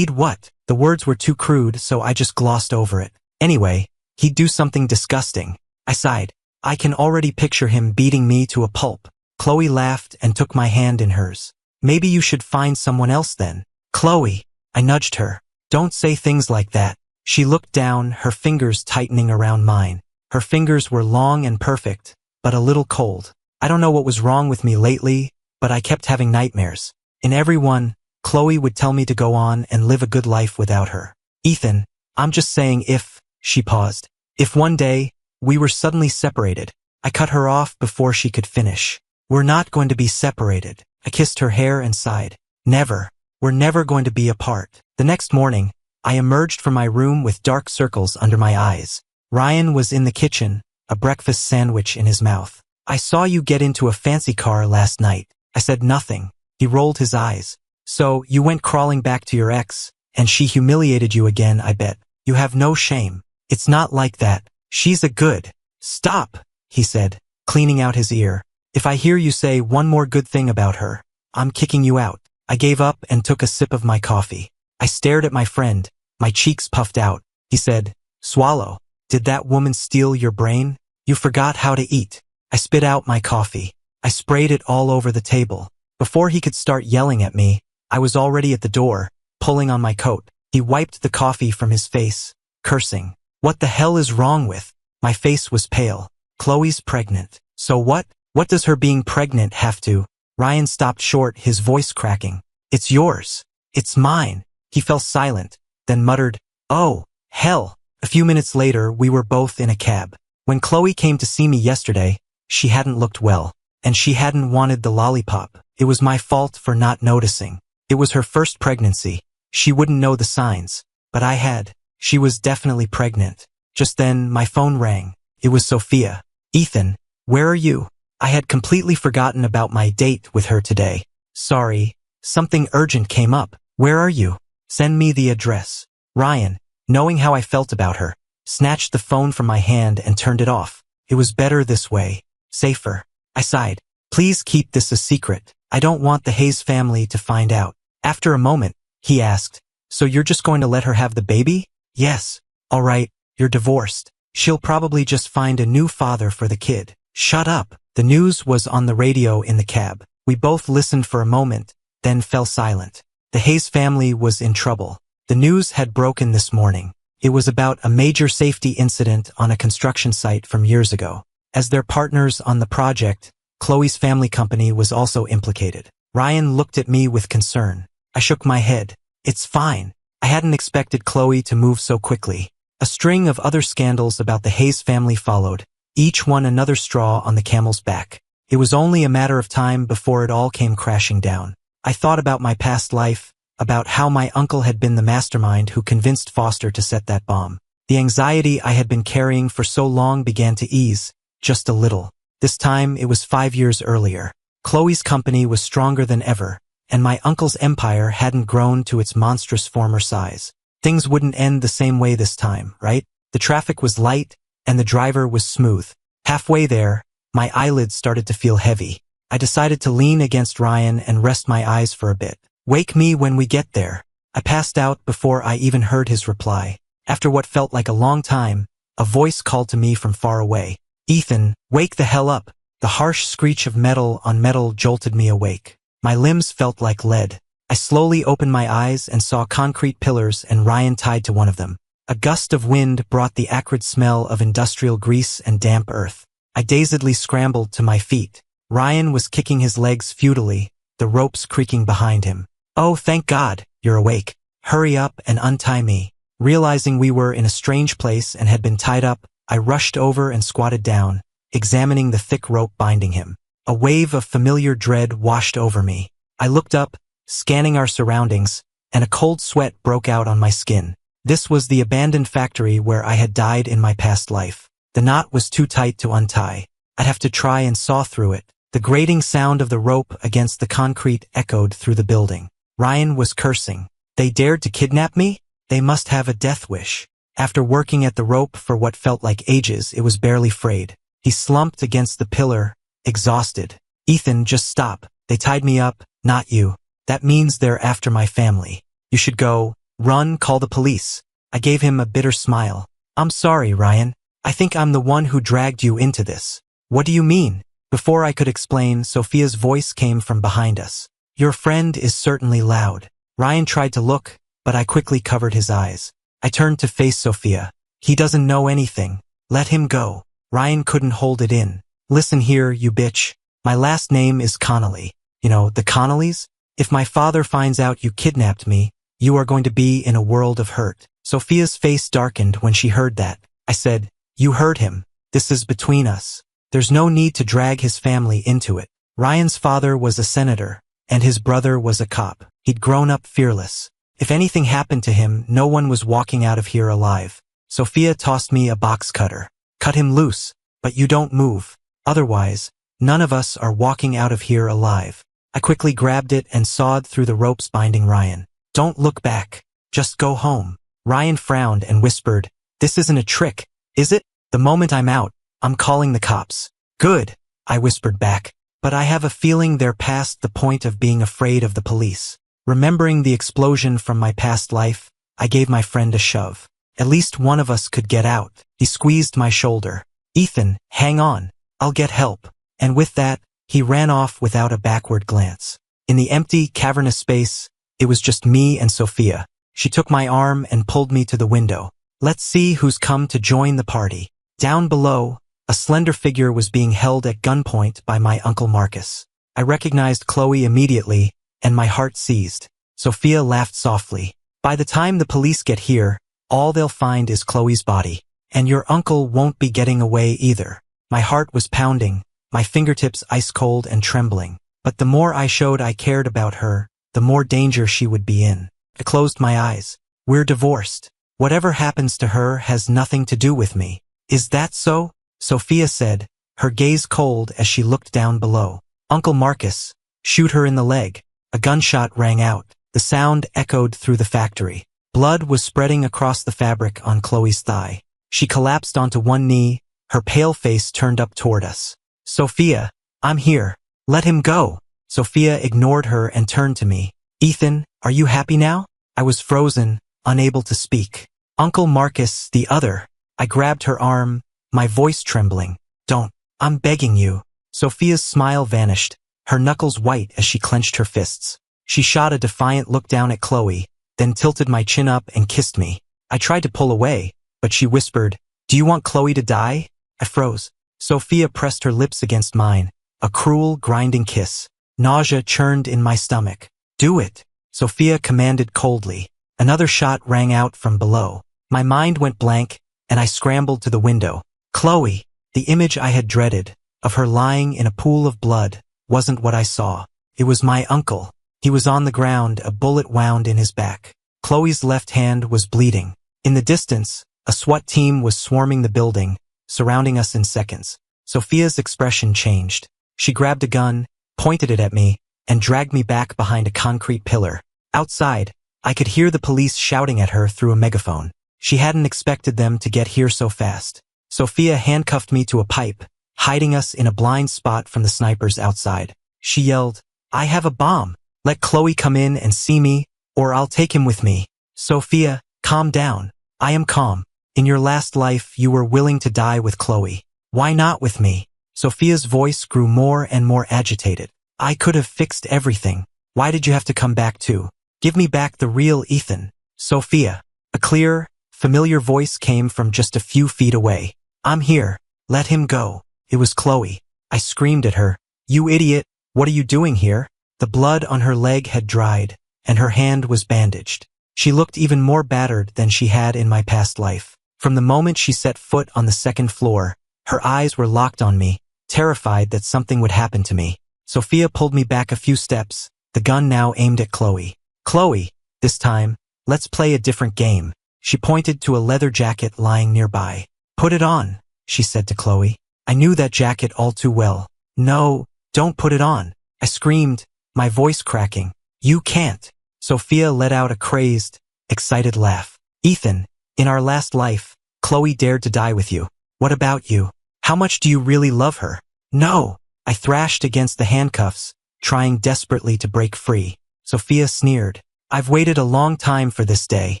Speaker 1: what?" The words were too crude, so I just glossed over it. "Anyway, he'd do something disgusting." I sighed. "I can already picture him beating me to a pulp." Chloe laughed and took my hand in hers. "Maybe you should find someone else then." "Chloe," I nudged her. "Don't say things like that." She looked down, her fingers tightening around mine. Her fingers were long and perfect, but a little cold. I don't know what was wrong with me lately, but I kept having nightmares. In every one, Chloe would tell me to go on and live a good life without her. "Ethan, I'm just saying if," she paused, "if one day, we were suddenly separated." I cut her off before she could finish. "We're not going to be separated." I kissed her hair and sighed. "Never. We're never going to be apart." The next morning, I emerged from my room with dark circles under my eyes. Ryan was in the kitchen, a breakfast sandwich in his mouth. "I saw you get into a fancy car last night." I said nothing. He rolled his eyes. So, you went crawling back to your ex, and she humiliated you again, I bet. You have no shame. It's not like that. She's a good. Stop, he said, cleaning out his ear. If I hear you say one more good thing about her, I'm kicking you out. I gave up and took a sip of my coffee. I stared at my friend, my cheeks puffed out. He said, swallow. Did that woman steal your brain? You forgot how to eat. I spit out my coffee. I sprayed it all over the table. Before he could start yelling at me, I was already at the door, pulling on my coat. He wiped the coffee from his face, cursing. What the hell is wrong with? My face was pale. Chloe's pregnant. So what? What does her being pregnant have to? Ryan stopped short, his voice cracking. It's yours. It's mine. He fell silent, then muttered, oh, hell. A few minutes later, we were both in a cab. When Chloe came to see me yesterday, she hadn't looked well, and she hadn't wanted the lollipop. It was my fault for not noticing. It was her first pregnancy. She wouldn't know the signs, but I had. She was definitely pregnant. Just then, my phone rang. It was Sophia. Ethan, where are you? I had completely forgotten about my date with her today. Sorry, something urgent came up. Where are you? Send me the address. Ryan, knowing how I felt about her, snatched the phone from my hand and turned it off. It was better this way. Safer. I sighed. Please keep this a secret. I don't want the Hayes family to find out. After a moment, he asked, so you're just going to let her have the baby? Yes. All right, you're divorced. She'll probably just find a new father for the kid. Shut up. The news was on the radio in the cab. We both listened for a moment, then fell silent. The Hayes family was in trouble. The news had broken this morning. It was about a major safety incident on a construction site from years ago. As their partners on the project, Chloe's family company was also implicated. Ryan looked at me with concern. I shook my head. It's fine. I hadn't expected Chloe to move so quickly. A string of other scandals about the Hayes family followed, each one another straw on the camel's back. It was only a matter of time before it all came crashing down. I thought about my past life, about how my uncle had been the mastermind who convinced Foster to set that bomb. The anxiety I had been carrying for so long began to ease, just a little. This time it was 5 years earlier. Chloe's company was stronger than ever, and my uncle's empire hadn't grown to its monstrous former size. Things wouldn't end the same way this time, right? The traffic was light, and the driver was smooth. Halfway there, my eyelids started to feel heavy. I decided to lean against Ryan and rest my eyes for a bit. Wake me when we get there. I passed out before I even heard his reply. After what felt like a long time, a voice called to me from far away. Ethan, wake the hell up. The harsh screech of metal on metal jolted me awake. My limbs felt like lead. I slowly opened my eyes and saw concrete pillars and Ryan tied to one of them. A gust of wind brought the acrid smell of industrial grease and damp earth. I dazedly scrambled to my feet. Ryan was kicking his legs futilely, the ropes creaking behind him. Oh, thank God, you're awake. Hurry up and untie me. Realizing we were in a strange place and had been tied up, I rushed over and squatted down, examining the thick rope binding him. A wave of familiar dread washed over me. I looked up, scanning our surroundings, and a cold sweat broke out on my skin. This was the abandoned factory where I had died in my past life. The knot was too tight to untie. I'd have to try and saw through it. The grating sound of the rope against the concrete echoed through the building. Ryan was cursing. They dared to kidnap me? They must have a death wish. After working at the rope for what felt like ages, it was barely frayed. He slumped against the pillar, exhausted. Ethan, just stop. They tied me up, not you. That means they're after my family. You should go. Run, call the police. I gave him a bitter smile. I'm sorry, Ryan. I think I'm the one who dragged you into this. What do you mean? Before I could explain, Sophia's voice came from behind us. Your friend is certainly loud. Ryan tried to look, but I quickly covered his eyes. I turned to face Sophia. He doesn't know anything. Let him go. Ryan couldn't hold it in. Listen here, you bitch. My last name is Connolly. You know, the Connollys? If my father finds out you kidnapped me, you are going to be in a world of hurt. Sophia's face darkened when she heard that. I said, you heard him. This is between us. There's no need to drag his family into it. Ryan's father was a senator, and his brother was a cop. He'd grown up fearless. If anything happened to him, no one was walking out of here alive. Sophia tossed me a box cutter. Cut him loose, but you don't move. Otherwise, none of us are walking out of here alive. I quickly grabbed it and sawed through the ropes binding Ryan. Don't look back. Just go home. Ryan frowned and whispered, this isn't a trick, is it? The moment I'm out, I'm calling the cops. Good, I whispered back, but I have a feeling they're past the point of being afraid of the police. Remembering the explosion from my past life, I gave my friend a shove. At least one of us could get out. He squeezed my shoulder. Ethan, hang on. I'll get help. And with that, he ran off without a backward glance. In the empty, cavernous space, it was just me and Sophia. She took my arm and pulled me to the window. Let's see who's come to join the party. Down below, a slender figure was being held at gunpoint by my Uncle Marcus. I recognized Chloe immediately, and my heart seized. Sophia laughed softly. By the time the police get here, all they'll find is Chloe's body. And your uncle won't be getting away either. My heart was pounding, my fingertips ice-cold and trembling. But the more I showed I cared about her, the more danger she would be in. I closed my eyes. We're divorced. Whatever happens to her has nothing to do with me. Is that so? Sophia said, her gaze cold as she looked down below. Uncle Marcus, shoot her in the leg. A gunshot rang out. The sound echoed through the factory. Blood was spreading across the fabric on Chloe's thigh. She collapsed onto one knee, her pale face turned up toward us. Sophia, I'm here. Let him go. Sophia ignored her and turned to me. Ethan, are you happy now? I was frozen, unable to speak. Uncle Marcus, the other. I grabbed her arm, my voice trembling. Don't. I'm begging you. Sophia's smile vanished, her knuckles white as she clenched her fists. She shot a defiant look down at Chloe, then tilted my chin up and kissed me. I tried to pull away, but she whispered, do you want Chloe to die? I froze. Sophia pressed her lips against mine, a cruel, grinding kiss. Nausea churned in my stomach. Do it, Sophia commanded coldly. Another shot rang out from below. My mind went blank, and I scrambled to the window. Chloe, the image I had dreaded, of her lying in a pool of blood, wasn't what I saw. It was my uncle. He was on the ground, a bullet wound in his back. Chloe's left hand was bleeding. In the distance, a SWAT team was swarming the building, surrounding us in seconds. Sophia's expression changed. She grabbed a gun, pointed it at me, and dragged me back behind a concrete pillar. Outside, I could hear the police shouting at her through a megaphone. She hadn't expected them to get here so fast. Sophia handcuffed me to a pipe, hiding us in a blind spot from the snipers outside. She yelled, I have a bomb. Let Chloe come in and see me, or I'll take him with me. Sophia, calm down. I am calm. In your last life, you were willing to die with Chloe. Why not with me? Sophia's voice grew more and more agitated. I could have fixed everything. Why did you have to come back too? Give me back the real Ethan. Sophia. A clear, familiar voice came from just a few feet away. I'm here. Let him go. It was Chloe. I screamed at her. You idiot. What are you doing here? The blood on her leg had dried, and her hand was bandaged. She looked even more battered than she had in my past life. From the moment she set foot on the second floor, her eyes were locked on me, terrified that something would happen to me. Sophia pulled me back a few steps, the gun now aimed at Chloe. Chloe, this time, let's play a different game. She pointed to a leather jacket lying nearby. Put it on, she said to Chloe. I knew that jacket all too well. No, don't put it on. I screamed, my voice cracking. You can't. Sophia let out a crazed, excited laugh. Ethan, in our last life, Chloe dared to die with you. What about you? How much do you really love her? No. I thrashed against the handcuffs, trying desperately to break free. Sophia sneered. I've waited a long time for this day.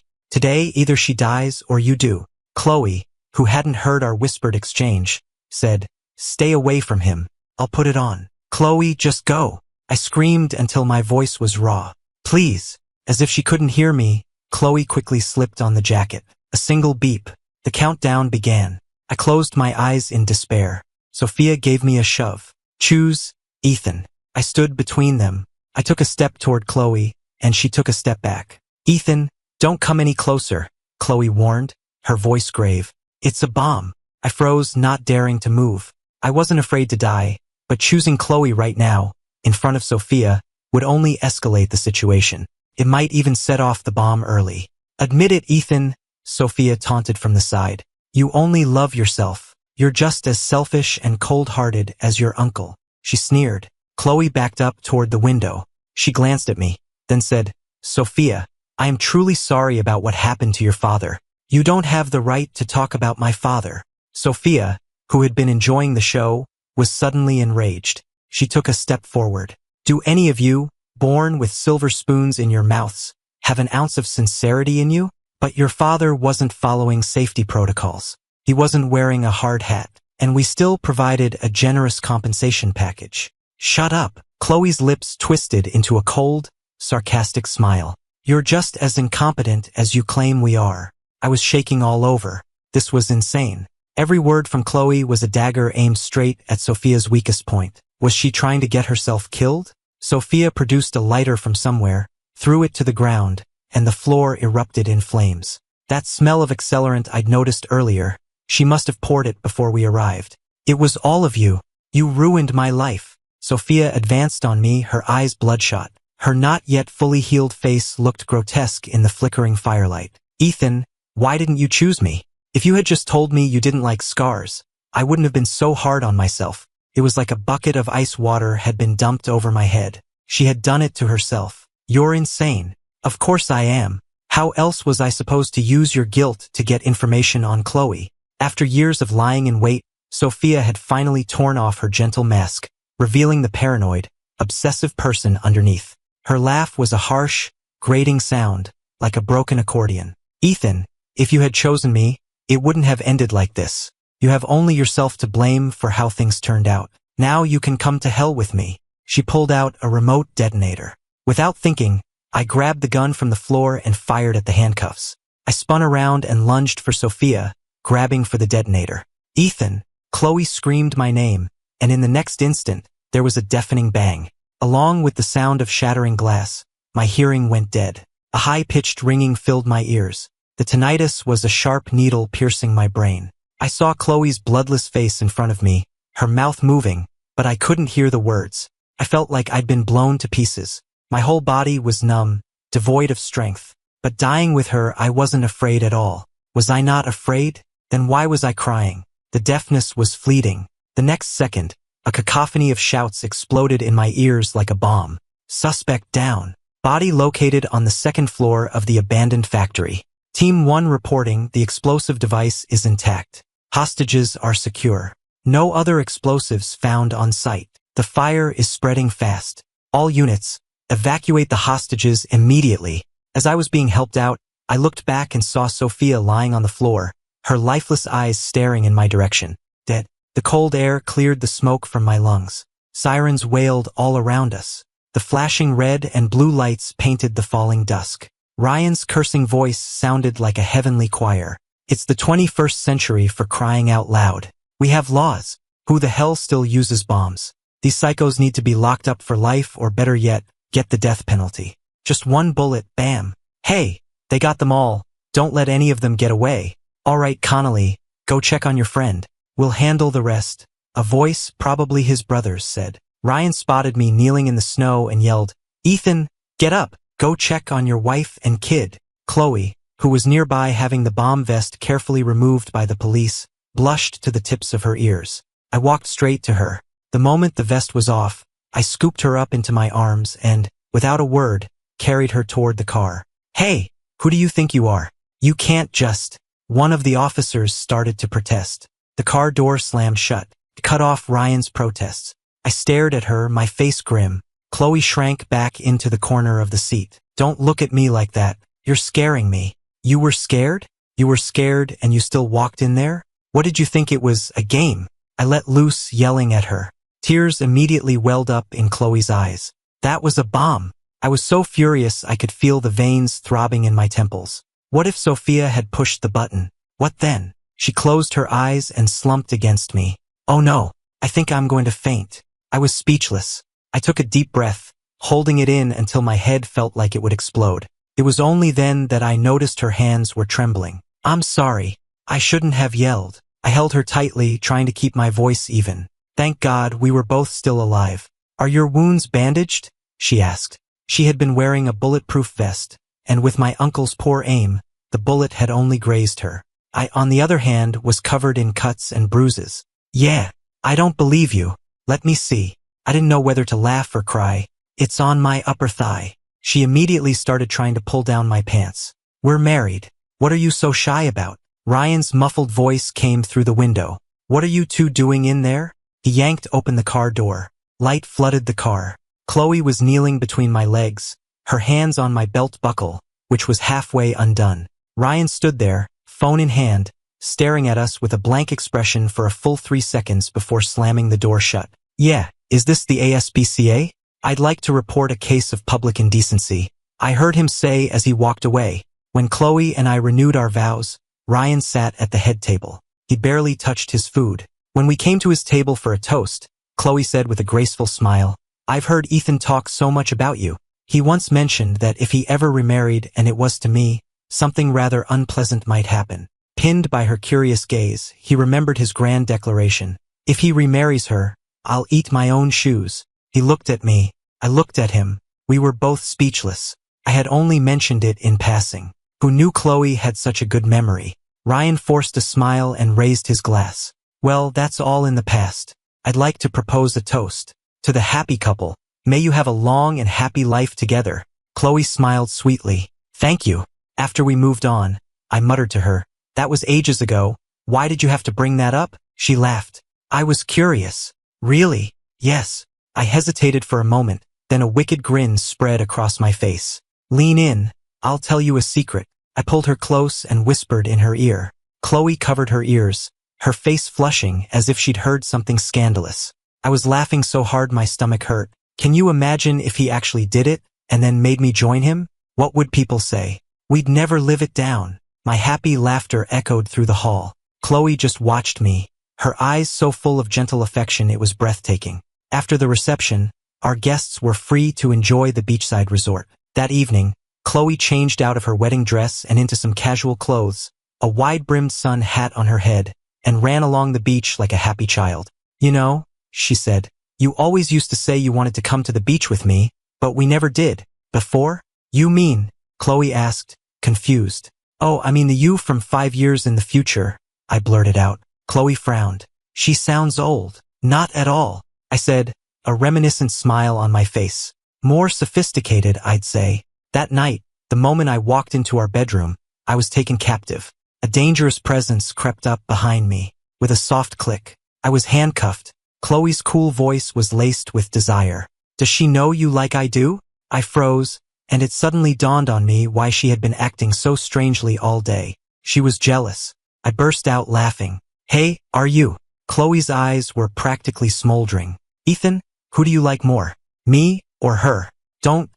Speaker 1: Today, either she dies or you do. Chloe, who hadn't heard our whispered exchange, said, stay away from him. I'll put it on. Chloe, just go. I screamed until my voice was raw. Please. As if she couldn't hear me, Chloe quickly slipped on the jacket. A single beep. The countdown began. I closed my eyes in despair. Sophia gave me a shove. Choose, Ethan. I stood between them. I took a step toward Chloe, and she took a step back. Ethan, don't come any closer, Chloe warned, her voice grave. It's a bomb. I froze, not daring to move. I wasn't afraid to die, but choosing Chloe right now, in front of Sophia, would only escalate the situation. It might even set off the bomb early. Admit it, Ethan, Sophia taunted from the side. You only love yourself. You're just as selfish and cold-hearted as your uncle. She sneered. Chloe backed up toward the window. She glanced at me, then said, "Sophia, I am truly sorry about what happened to your father. You don't have the right to talk about my father." Sophia, who had been enjoying the show, was suddenly enraged. She took a step forward. "Do any of you, born with silver spoons in your mouths, have an ounce of sincerity in you? But your father wasn't following safety protocols. He wasn't wearing a hard hat, and we still provided a generous compensation package." "Shut up." Chloe's lips twisted into a cold, sarcastic smile. "You're just as incompetent as you claim we are." I was shaking all over. This was insane. Every word from Chloe was a dagger aimed straight at Sophia's weakest point. Was she trying to get herself killed? Sophia produced a lighter from somewhere, threw it to the ground, and the floor erupted in flames. That smell of accelerant I'd noticed earlier, she must have poured it before we arrived. "It was all of you. You ruined my life." Sophia advanced on me, her eyes bloodshot. Her not yet fully healed face looked grotesque in the flickering firelight. "Ethan, why didn't you choose me? If you had just told me you didn't like scars, I wouldn't have been so hard on myself." It was like a bucket of ice water had been dumped over my head. She had done it to herself. "You're insane." "Of course I am. How else was I supposed to use your guilt to get information on Chloe?" After years of lying in wait, Sophia had finally torn off her gentle mask, revealing the paranoid, obsessive person underneath. Her laugh was a harsh, grating sound, like a broken accordion. "Ethan, if you had chosen me, it wouldn't have ended like this. You have only yourself to blame for how things turned out. Now you can come to hell with me." She pulled out a remote detonator. Without thinking, I grabbed the gun from the floor and fired at the handcuffs. I spun around and lunged for Sophia, grabbing for the detonator. "Ethan!" Chloe screamed my name, and in the next instant, there was a deafening bang. Along with the sound of shattering glass, my hearing went dead. A high-pitched ringing filled my ears. The tinnitus was a sharp needle piercing my brain. I saw Chloe's bloodless face in front of me, her mouth moving, but I couldn't hear the words. I felt like I'd been blown to pieces. My whole body was numb, devoid of strength. But dying with her, I wasn't afraid at all. Was I not afraid? Then why was I crying? The deafness was fleeting. The next second, a cacophony of shouts exploded in my ears like a bomb. "Suspect down. Body located on the second floor of the abandoned factory. Team 1 reporting the explosive device is intact. Hostages are secure. No other explosives found on site. The fire is spreading fast. All units, evacuate the hostages immediately." As I was being helped out, I looked back and saw Sophia lying on the floor, her lifeless eyes staring in my direction. Dead. The cold air cleared the smoke from my lungs. Sirens wailed all around us. The flashing red and blue lights painted the falling dusk. Ryan's cursing voice sounded like a heavenly choir. "It's the 21st century for crying out loud. We have laws. Who the hell still uses bombs? These psychos need to be locked up for life, or better yet, get the death penalty. Just one bullet, bam. Hey, they got them all. Don't let any of them get away. All right, Connolly, go check on your friend. We'll handle the rest." A voice, probably his brother's, said. Ryan spotted me kneeling in the snow and yelled, "Ethan, get up. Go check on your wife and kid." Chloe, who was nearby having the bomb vest carefully removed by the police, blushed to the tips of her ears. I walked straight to her. The moment the vest was off, I scooped her up into my arms and, without a word, carried her toward the car. "Hey, who do you think you are? You can't just..." One of the officers started to protest. The car door slammed shut, cut off Ryan's protests. I stared at her, my face grim. Chloe shrank back into the corner of the seat. "Don't look at me like that. You're scaring me." "You were scared? You were scared and you still walked in there? What did you think it was, a game?" I let loose, yelling at her. Tears immediately welled up in Chloe's eyes. That was a bomb. I was so furious I could feel the veins throbbing in my temples. What if Sophia had pushed the button? What then? She closed her eyes and slumped against me. "Oh no, I think I'm going to faint." I was speechless. I took a deep breath, holding it in until my head felt like it would explode. It was only then that I noticed her hands were trembling. "I'm sorry. I shouldn't have yelled." I held her tightly, trying to keep my voice even. Thank God we were both still alive. "Are your wounds bandaged?" she asked. She had been wearing a bulletproof vest, and with my uncle's poor aim, the bullet had only grazed her. I, on the other hand, was covered in cuts and bruises. "Yeah, I don't believe you. Let me see." I didn't know whether to laugh or cry. It's on my upper thigh. She immediately started trying to pull down my pants. We're married. What are you so shy about? Ryan's muffled voice came through the window. What are you two doing in there? He yanked open the car door. Light flooded the car. Chloe was kneeling between my legs, her hands on my belt buckle, which was halfway undone. Ryan stood there, phone in hand, staring at us with a blank expression for a full 3 seconds before slamming the door shut. Yeah, is this the ASPCA? I'd like to report a case of public indecency, I heard him say as he walked away. When Chloe and I renewed our vows, Ryan sat at the head table. He barely touched his food. When we came to his table for a toast, Chloe said with a graceful smile, I've heard Ethan talk so much about you. He once mentioned that if he ever remarried and it was to me, something rather unpleasant might happen. Pinned by her curious gaze, he remembered his grand declaration. If he remarries her, I'll eat my own shoes. He looked at me. I looked at him. We were both speechless. I had only mentioned it in passing. Who knew Chloe had such a good memory? Ryan forced a smile and raised his glass. Well, that's all in the past. I'd like to propose a toast. To the happy couple. May you have a long and happy life together. Chloe smiled sweetly. Thank you. After we moved on, I muttered to her, that was ages ago. Why did you have to bring that up? She laughed. I was curious. Really? Yes. I hesitated for a moment, then a wicked grin spread across my face. Lean in. I'll tell you a secret. I pulled her close and whispered in her ear. Chloe covered her ears, her face flushing as if she'd heard something scandalous. I was laughing so hard my stomach hurt. Can you imagine if he actually did it, and then made me join him? What would people say? We'd never live it down. My happy laughter echoed through the hall. Chloe just watched me, her eyes so full of gentle affection it was breathtaking. After the reception, our guests were free to enjoy the beachside resort. That evening, Chloe changed out of her wedding dress and into some casual clothes, a wide-brimmed sun hat on her head, and ran along the beach like a happy child. You know, she said, you always used to say you wanted to come to the beach with me, but we never did. Before? You mean? Chloe asked, confused. Oh, I mean the you from 5 years in the future, I blurted out. Chloe frowned. She sounds old. Not at all, I said, a reminiscent smile on my face. More sophisticated, I'd say. That night, the moment I walked into our bedroom, I was taken captive. A dangerous presence crept up behind me. With a soft click, I was handcuffed. Chloe's cool voice was laced with desire. Does she know you like I do? I froze, and it suddenly dawned on me why she had been acting so strangely all day. She was jealous. I burst out laughing. Hey, are you? Chloe's eyes were practically smoldering. Ethan, who do you like more? Me or her? Don't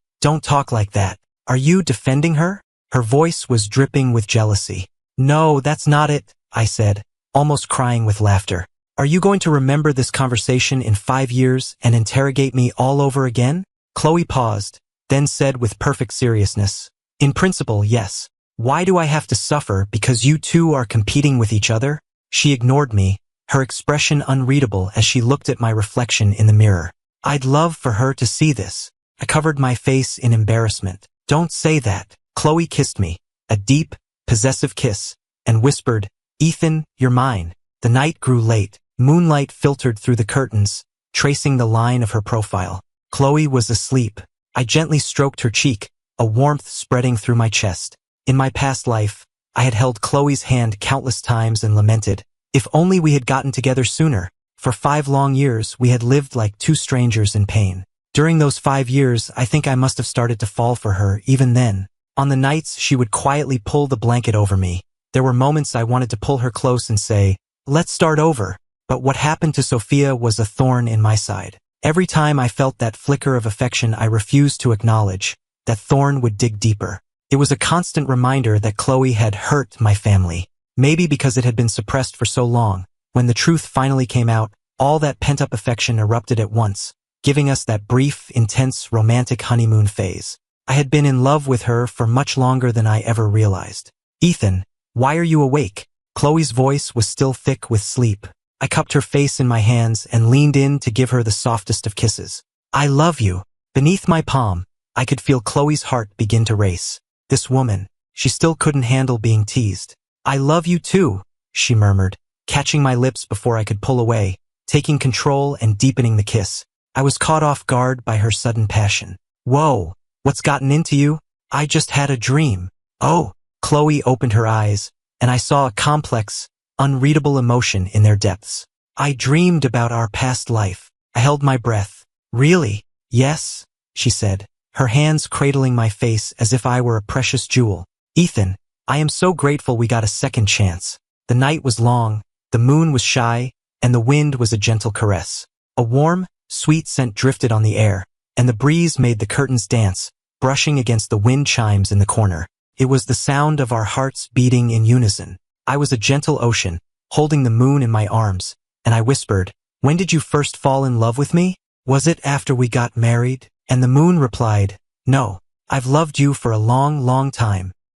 Speaker 1: talk like that. Are you defending her? Her voice was dripping with jealousy. No, that's not it, I said, almost crying with laughter. Are you going to remember this conversation in 5 years and interrogate me all over again? Chloe paused, then said with perfect seriousness, in principle, yes. Why do I have to suffer because you two are competing with each other? She ignored me, her expression unreadable as she looked at my reflection in the mirror. I'd love for her to see this. I covered my face in embarrassment. Don't say that. Chloe kissed me, a deep, possessive kiss, and whispered, Ethan, you're mine. The night grew late. Moonlight filtered through the curtains, tracing the line of her profile. Chloe was asleep. I gently stroked her cheek, a warmth spreading through my chest. In my past life, I had held Chloe's hand countless times and lamented, if only we had gotten together sooner. For 5 long years, we had lived like two strangers in pain. During those 5 years, I think I must have started to fall for her even then. On the nights she would quietly pull the blanket over me, there were moments I wanted to pull her close and say, let's start over. But what happened to Sophia was a thorn in my side. Every time I felt that flicker of affection I refused to acknowledge, that thorn would dig deeper. It was a constant reminder that Chloe had hurt my family. Maybe because it had been suppressed for so long. When the truth finally came out, all that pent-up affection erupted at once, giving us that brief, intense, romantic honeymoon phase. I had been in love with her for much longer than I ever realized. Ethan, why are you awake? Chloe's voice was still thick with sleep. I cupped her face in my hands and leaned in to give her the softest of kisses. I love you. Beneath my palm, I could feel Chloe's heart begin to race. This woman, she still couldn't handle being teased. I love you too, she murmured, catching my lips before I could pull away, taking control and deepening the kiss. I was caught off guard by her sudden passion. Whoa, what's gotten into you? I just had a dream. Oh, Chloe opened her eyes, and I saw a complex, unreadable emotion in their depths. I dreamed about our past life. I held my breath. Really? Yes, she said, her hands cradling my face as if I were a precious jewel. Ethan, I am so grateful we got a second chance. The night was long, the moon was shy, and the wind was a gentle caress. A warm, sweet scent drifted on the air, and the breeze made the curtains dance, brushing against the wind chimes in the corner. It was the sound of our hearts beating in unison. I was a gentle ocean, holding the moon in my arms, and I whispered, "When did you first fall in love with me? Was it after we got married?" And the moon replied, "No, I've loved you for a long, long time.